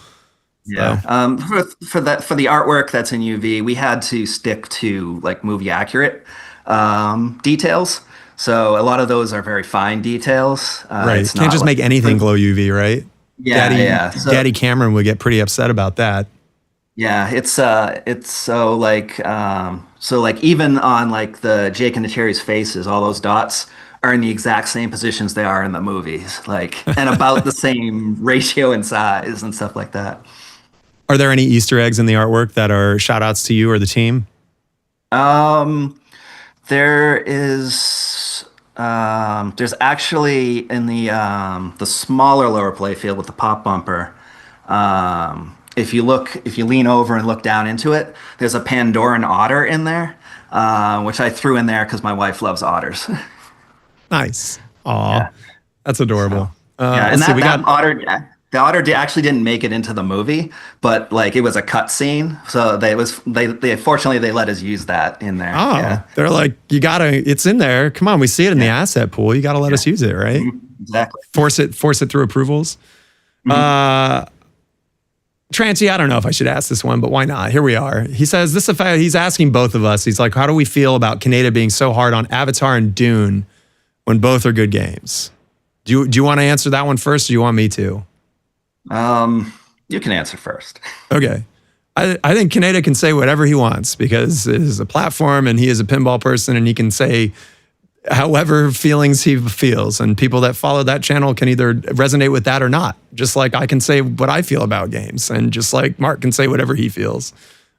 Yeah. For the artwork that's in UV, we had to stick to like movie accurate details. So a lot of those are very fine details. Right. It's Can't not just like, make anything glow UV, right? Yeah. Daddy Cameron would get pretty upset about that. Yeah, it's so like even on like the Jake and the Cherry's faces, all those dots are in the exact same positions they are in the movies, like, and about the same ratio and size and stuff like that. Are there any Easter eggs in the artwork that are shout outs to you or the team? There is there's actually in the smaller lower playfield with the pop bumper. If you lean over and look down into it, there's a Pandoran otter in there, which I threw in there because my wife loves otters. Nice. Aw, that's adorable. And the otter actually didn't make it into the movie, but like it was a cut scene, so they fortunately they let us use that in there. Oh, they're like, it's in there. Come on, we see it in the asset pool. You gotta let us use it, right? Exactly. Force it through approvals. Trancy, I don't know if I should ask this one, but why not? Here we are. He says he's asking both of us. He's like, how do we feel about Kaneda being so hard on Avatar and Dune when both are good games? Do you want to answer that one first, or do you want me to? You can answer first. Okay. I think Kaneda can say whatever he wants because it is a platform and he is a pinball person and he can say however feelings he feels, and people that follow that channel can either resonate with that or not. Just like I can say what I feel about games, and just like Mark can say whatever he feels.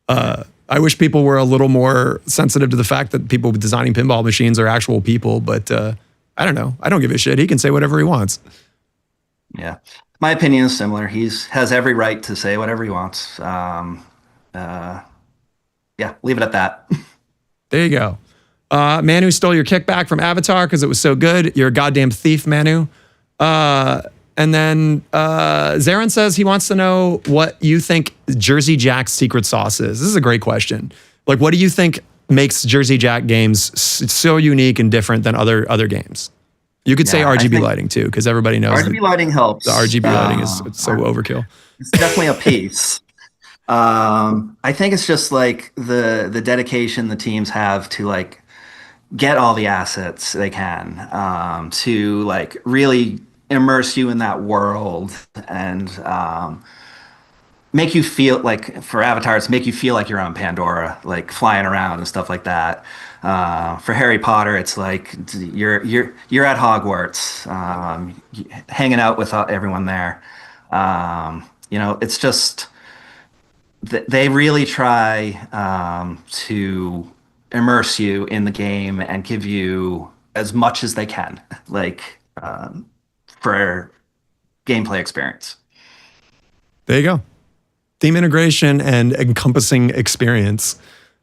I wish people were a little more sensitive to the fact that people designing pinball machines are actual people, but I don't know. I don't give a shit. He can say whatever he wants. Yeah. My opinion is similar. He has every right to say whatever he wants. Yeah, leave it at that. There you go. Manu stole your kickback from Avatar because it was so good. You're a goddamn thief, Manu. And then Zarin says he wants to know what you think Jersey Jack's secret sauce is. This is a great question. Like, what do you think makes Jersey Jack games so unique and different than other games? You could say RGB lighting too, because everybody knows RGB lighting helps. The RGB lighting is so overkill. It's definitely a piece. I think it's just like the dedication the teams have to like get all the assets they can to like really immerse you in that world and make you feel like, for avatars, make you feel like you're on Pandora, like flying around and stuff like that. For Harry Potter, it's like you're at Hogwarts, hanging out with everyone there. It's just they really try to immerse you in the game and give you as much as they can, like for gameplay experience. There you go. Theme integration and encompassing experience.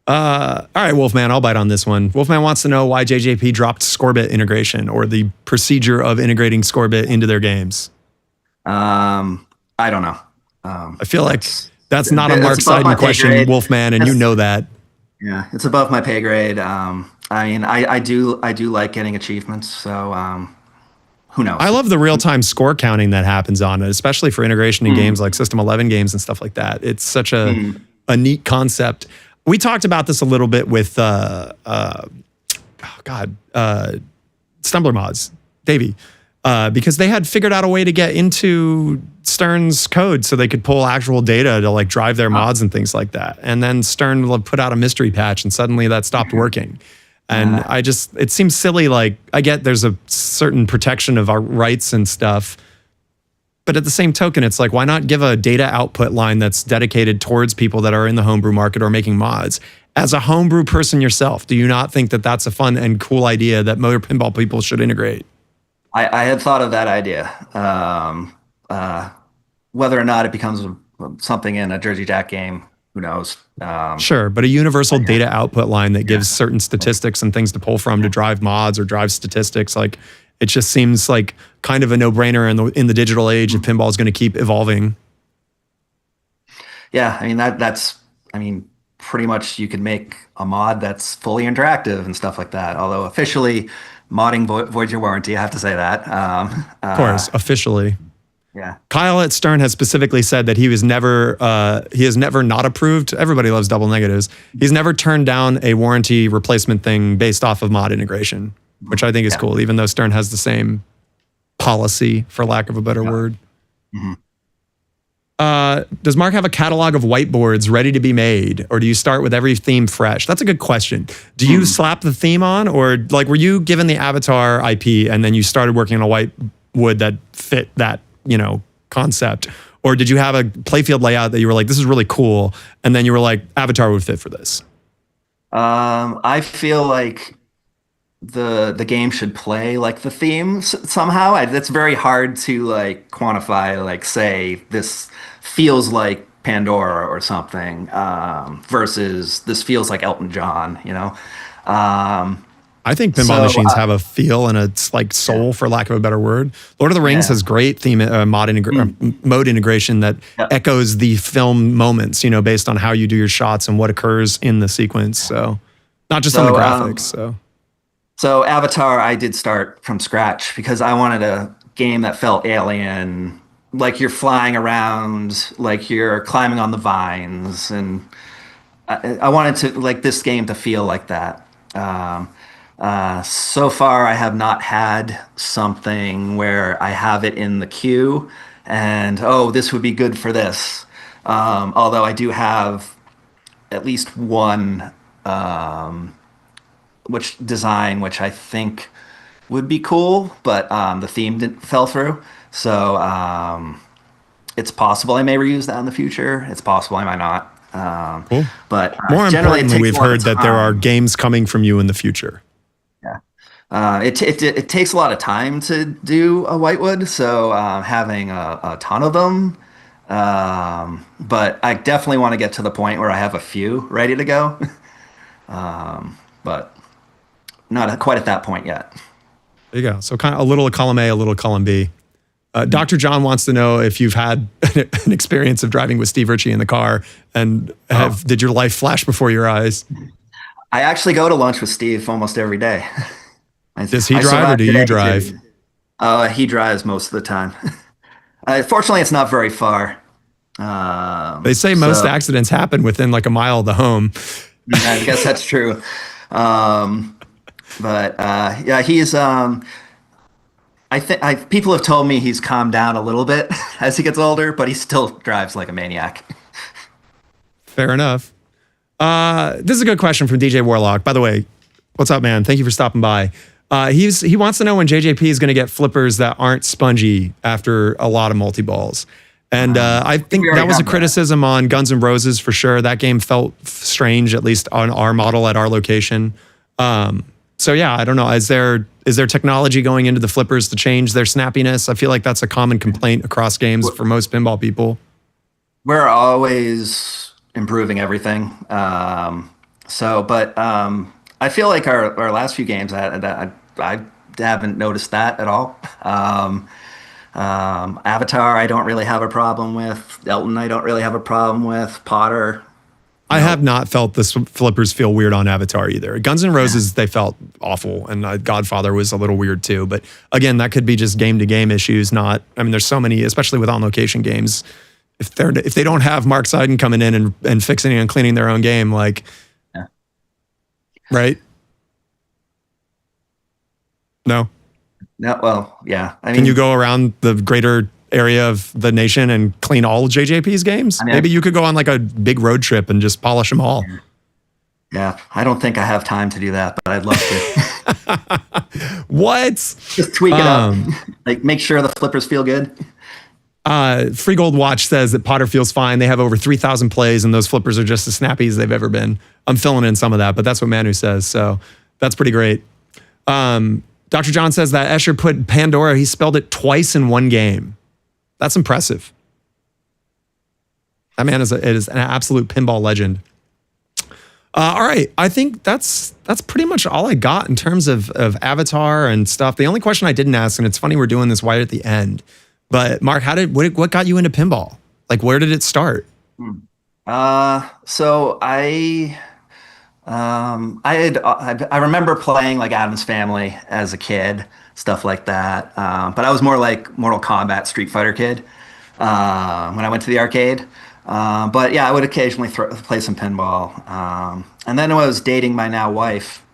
All right, Wolfman, I'll bite on this one. Wolfman wants to know why JJP dropped Scorebit integration or the procedure of integrating Scorebit into their games. I don't know. I feel like that's not a Mark Seiden question, Wolfman, and you know that. Yeah, it's above my pay grade. I mean, I do like getting achievements, so who knows? I love the real-time score counting that happens on it, especially for integration in games like System 11 games and stuff like that. It's such a neat concept. We talked about this a little bit with Stumbler Mods, Davey, because they had figured out a way to get into Stern's code so they could pull actual data to like drive their mods and things like that. And then Stern put out a mystery patch and suddenly that stopped working. And it seems silly. Like, I get there's a certain protection of our rights and stuff, but at the same token, it's like, why not give a data output line that's dedicated towards people that are in the homebrew market or making mods? As a homebrew person yourself, do you not think that that's a fun and cool idea that motor pinball people should integrate? I had thought of that idea. Whether or not it becomes something in a Jersey Jack game, who knows? Sure, but a universal data output line that gives certain statistics and things to pull from to drive mods or drive statistics, like, it just seems like kind of a no-brainer in the digital age if pinball is going to keep evolving. Yeah, I mean that's pretty much you could make a mod that's fully interactive and stuff like that. Although officially, modding voids your warranty. I have to say that. Of course, officially. Yeah. Kyle at Stern has specifically said that he has never not approved. Everybody loves double negatives. He's never turned down a warranty replacement thing based off of mod integration, which I think is cool, even though Stern has the same policy, for lack of a better word. Does Mark have a catalog of whiteboards ready to be made, or do you start with every theme fresh? That's a good question. Do you slap the theme on, or like, were you given the Avatar IP and then you started working on a whitewood that fit that, concept? Or did you have a playfield layout that you were like, this is really cool, and then you were like, Avatar would fit for this? I feel like the game should play like the theme somehow. It's very hard to like quantify, like, say this feels like Pandora or something versus this feels like Elton John, I think pinball machines have a feel and a like soul, for lack of a better word. Lord of the Rings has great theme mode integration that echoes the film moments, based on how you do your shots and what occurs in the sequence. So not just on the graphics. So Avatar, I did start from scratch because I wanted a game that felt alien, like you're flying around, like you're climbing on the vines, and I wanted to like this game to feel like that. So far, I have not had something where I have it in the queue and, this would be good for this. Although I do have at least one which I think would be cool, but the theme fell through. So it's possible I may reuse that in the future. It's possible I might not. Cool. But more importantly, we've heard that there are games coming from you in the future. It takes a lot of time to do a whitewood, so having a ton of them. But I definitely want to get to the point where I have a few ready to go. But not quite at that point yet. There you go. So kind of a little column A, a little column B. Dr. John wants to know if you've had an experience of driving with Steve Ritchie in the car, and did your life flash before your eyes? I actually go to lunch with Steve almost every day. Does he drive or do you drive? He drives most of the time. Fortunately, it's not very far. They say most accidents happen within like a mile of the home. I guess that's true. But he's. I think people have told me he's calmed down a little bit as he gets older, but he still drives like a maniac. Fair enough. This is a good question from DJ Warlock. By the way, what's up, man? Thank you for stopping by. He wants to know when JJP is going to get flippers that aren't spongy after a lot of multi-balls. And I We think that already was a have that. criticism on Guns N' Roses for sure. That game felt strange, at least on our model at our location. So yeah, I don't know. Is there technology going into the flippers to change their snappiness? I feel like that's a common complaint across games for most pinball people. We're always improving everything. I feel like our last few games, I haven't noticed that at all. Avatar, I don't really have a problem with. Elton, I don't really have a problem with. Potter, I have nope. not felt the flippers feel weird on Avatar either. Guns N' Roses, they felt awful, and Godfather was a little weird too. But again, that could be just game to game issues. Not, I mean, there's so many, especially with on location games. If they don't have Mark Seiden coming in and fixing and cleaning their own game, like, Yeah. right? No. No, well, yeah. I Can mean, you go around the greater area of the nation and clean all JJP's games? I mean, Maybe you could go on like a big road trip and just polish them all. yeah. I don't think I have time to do that, but I'd love to. What? Just tweak it up. Like make sure the flippers feel good. Free Gold Watch says that Potter feels fine. They have over 3,000 plays, and those flippers are just as snappy as they've ever been. I'm filling in some of that, but that's what Manu says. So that's pretty great. Dr. John says that Escher put Pandora, he spelled it twice in one game. That's impressive. That man is an absolute pinball legend. All right, I think that's pretty much all I got in terms of Avatar and stuff. The only question I didn't ask, and it's funny we're doing this right at the end, but Mark, what got you into pinball? Like, where did it start? So I remember playing like Adam's Family as a kid, stuff like that. But I was more like Mortal Kombat, Street Fighter kid when I went to the arcade. But yeah, I would occasionally play some pinball. And then when I was dating my now wife,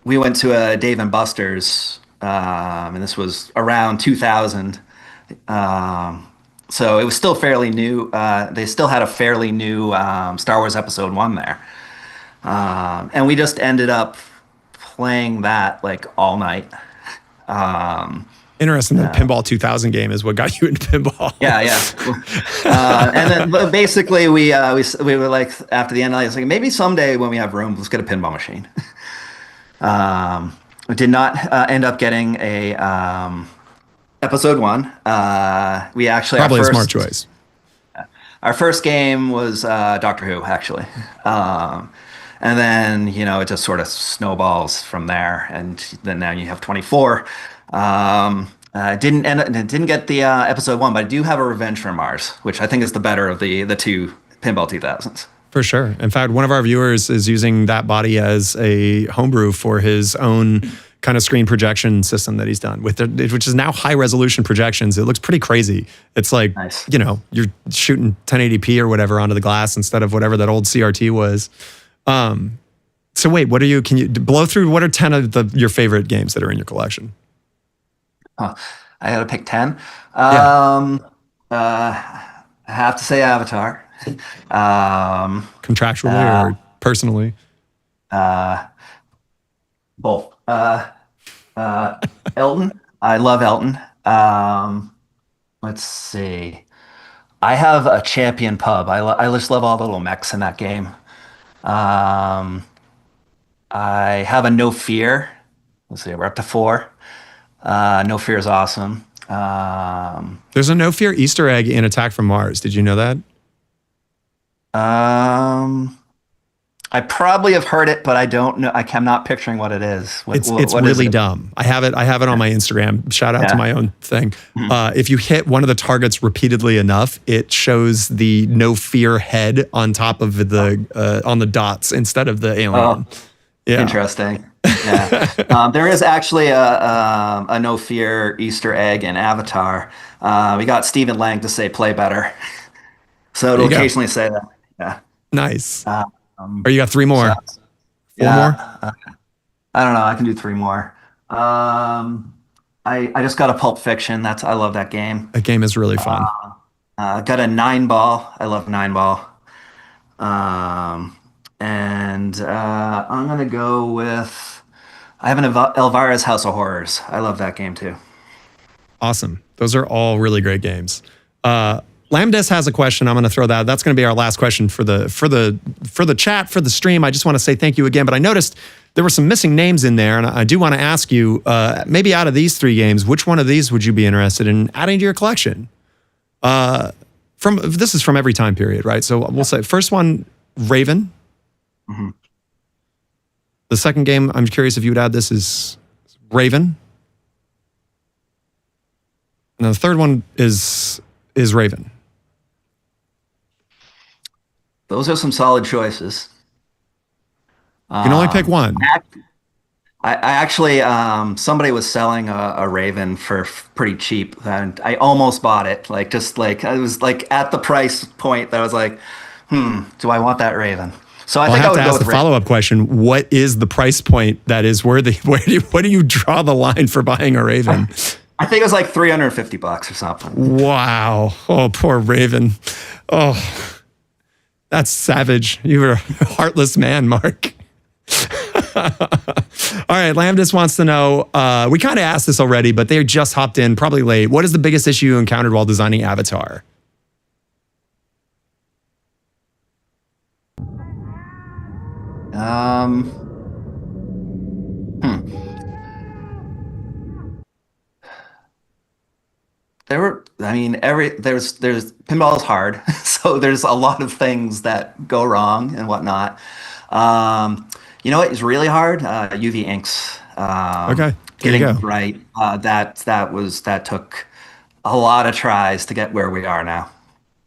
we went to a Dave and Buster's, and this was around 2000. So it was still fairly new. They still had a fairly new Star Wars Episode 1 there. And we just ended up playing that like all night. Interesting. The Pinball 2000 game is what got you into pinball. Yeah, yeah. And then basically we were like after the end, I was like maybe someday when we have room, let's get a pinball machine. We did not end up getting a Episode 1. We actually Probably our a first, smart choice. Our first game was Doctor Who, actually. And then, it just sort of snowballs from there. And then now you have 24. Didn't get the Episode 1, but I do have a Revenge from Mars, which I think is the better of the two Pinball 2000s. For sure. In fact, one of our viewers is using that body as a homebrew for his own kind of screen projection system that he's done which is now high resolution projections. It looks pretty crazy. It's like, Nice. You're shooting 1080p or whatever onto the glass instead of whatever that old CRT was. So wait, can you blow through, what are 10 of your favorite games that are in your collection? I got to pick 10. Yeah. I have to say Avatar. Contractually or personally? Both. Elton. I love Elton. Let's see. I have a Champion Pub. I just love all the little mechs in that game. I have a No Fear. Let's see, we're up to 4. No Fear is awesome. There's a No Fear Easter egg in Attack from Mars. Did you know that? I probably have heard it, but I don't know. I'm not picturing what it is. It's what really is it? dumb. I have it on my Instagram. Shout out to my own thing. If you hit one of the targets repeatedly enough, it shows the No Fear head on top of the on the dots instead of the alien. Oh, yeah. interesting. Yeah. There is actually a No Fear Easter egg in Avatar. We got Stephen Lang to say "play better," so it'll occasionally say that. Yeah. Nice. Or you got 3 more? 4 more? I don't know. I can do 3 more. I just got a Pulp Fiction. I love that game. That game is really fun. Got a 9-ball. I love 9-ball. And I'm gonna go with. I have an Elvira's House of Horrors. I love that game too. Awesome. Those are all really great games. Lambdis has a question. I'm going to throw that. That's going to be our last question for the chat, for the stream. I just want to say thank you again. But I noticed there were some missing names in there, and I do want to ask you, maybe out of these 3 games, which one of these would you be interested in adding to your collection? This is from every time period, right? So we'll say first one, Raven. Mm-hmm. The second game, I'm curious if you would add this, is Raven. And the third one is Raven. Those are some solid choices. You can only pick one. I actually, somebody was selling a Raven for pretty cheap, and I almost bought it. Like, just like, I was like at the price point that I was like, do I want that Raven? So I think I would go with the follow-up question. What is the price point that is worthy? What do you draw the line for buying a Raven? I think it was like $350 or something. Wow. Oh, poor Raven. Oh, that's savage. You're a heartless man, Mark. All right, Lambdis wants to know, we kind of asked this already, but they just hopped in, probably late. What is the biggest issue you encountered while designing Avatar? There's pinball is hard, so there's a lot of things that go wrong and whatnot. You know what is really hard? UV inks. Okay, getting it right. That took a lot of tries to get where we are now.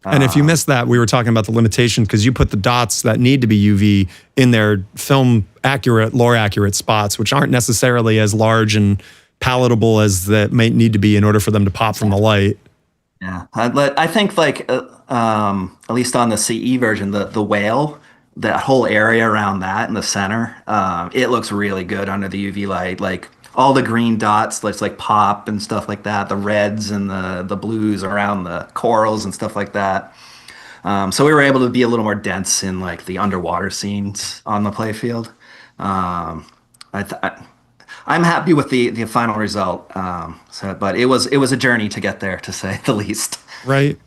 And if you missed that, we were talking about the limitations because you put the dots that need to be UV in their film accurate, lore accurate spots, which aren't necessarily as large and palatable as that may need to be in order for them to pop from the light. Yeah, I think like at least on the CE version, the whale, that whole area around that in the center, it looks really good under the UV light. Like all the green dots, let's like pop and stuff like that. The reds and the blues around the corals and stuff like that. So we were able to be a little more dense in like the underwater scenes on the playfield. I'm happy with the final result. But it was a journey to get there, to say the least. Right.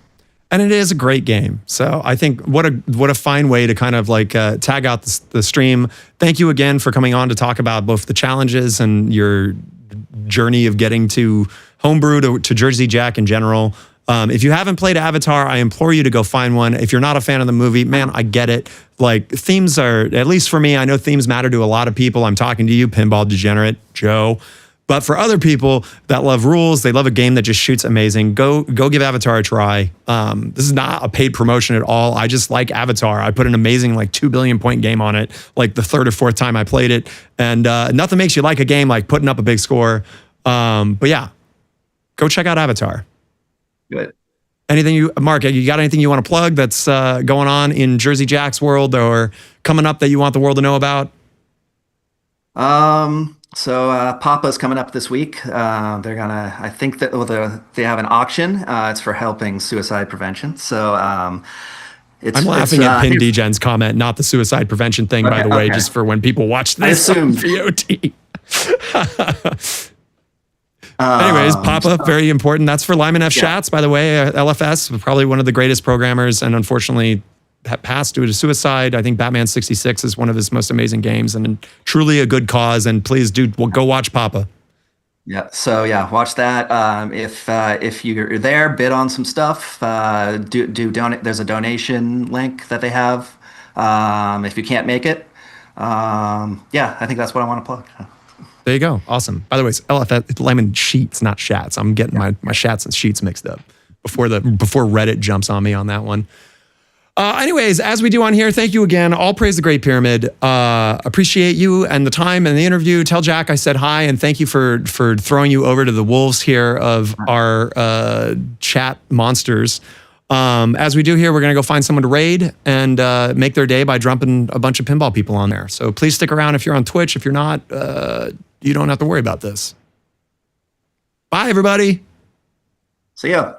And it is a great game. So I think what a fine way to kind of like tag out the stream. Thank you again for coming on to talk about both the challenges and your journey of getting to Homebrew to Jersey Jack in general. If you haven't played Avatar, I implore you to go find one. If you're not a fan of the movie, man, I get it. Like themes are, at least for me, I know themes matter to a lot of people. I'm talking to you, pinball degenerate, Joe. But for other people that love rules, they love a game that just shoots amazing, go give Avatar a try. This is not a paid promotion at all. I just like Avatar. I put an amazing like 2 billion point game on it, like the 3rd or 4th time I played it. And nothing makes you like a game like putting up a big score. But yeah, go check out Avatar. Good. Mark, you got anything you want to plug that's going on in Jersey Jack's world or coming up that you want the world to know about? So Papa's coming up this week. I think that they have an auction. It's for helping suicide prevention. So I'm laughing at Pin Degen's comment, not the suicide prevention thing, by the way, just for when people watch this on VOD. Anyways, Papa, very important. That's for Lyman F. Schatz, by the way, LFS, probably one of the greatest programmers, and unfortunately passed due to suicide. I think Batman 66 is one of his most amazing games and truly a good cause. And please go watch Papa. Yeah. So yeah, watch that. If you're there, bid on some stuff. Do donate. There's a donation link that they have. If you can't make it, yeah, I think that's what I want to plug. There you go. Awesome. By the way, it's LFS, Lyman Sheets, not Schatz. I'm getting my Schatz and Sheets mixed up before Reddit jumps on me on that one. Anyways, as we do on here, thank you again. All praise the Great Pyramid. Appreciate you and the time and the interview. Tell Jack I said hi and thank you for throwing you over to the wolves here of our chat monsters. As we do here, we're going to go find someone to raid and make their day by dumping a bunch of pinball people on there. So please stick around if you're on Twitch. If you're not, you don't have to worry about this. Bye, everybody. See ya.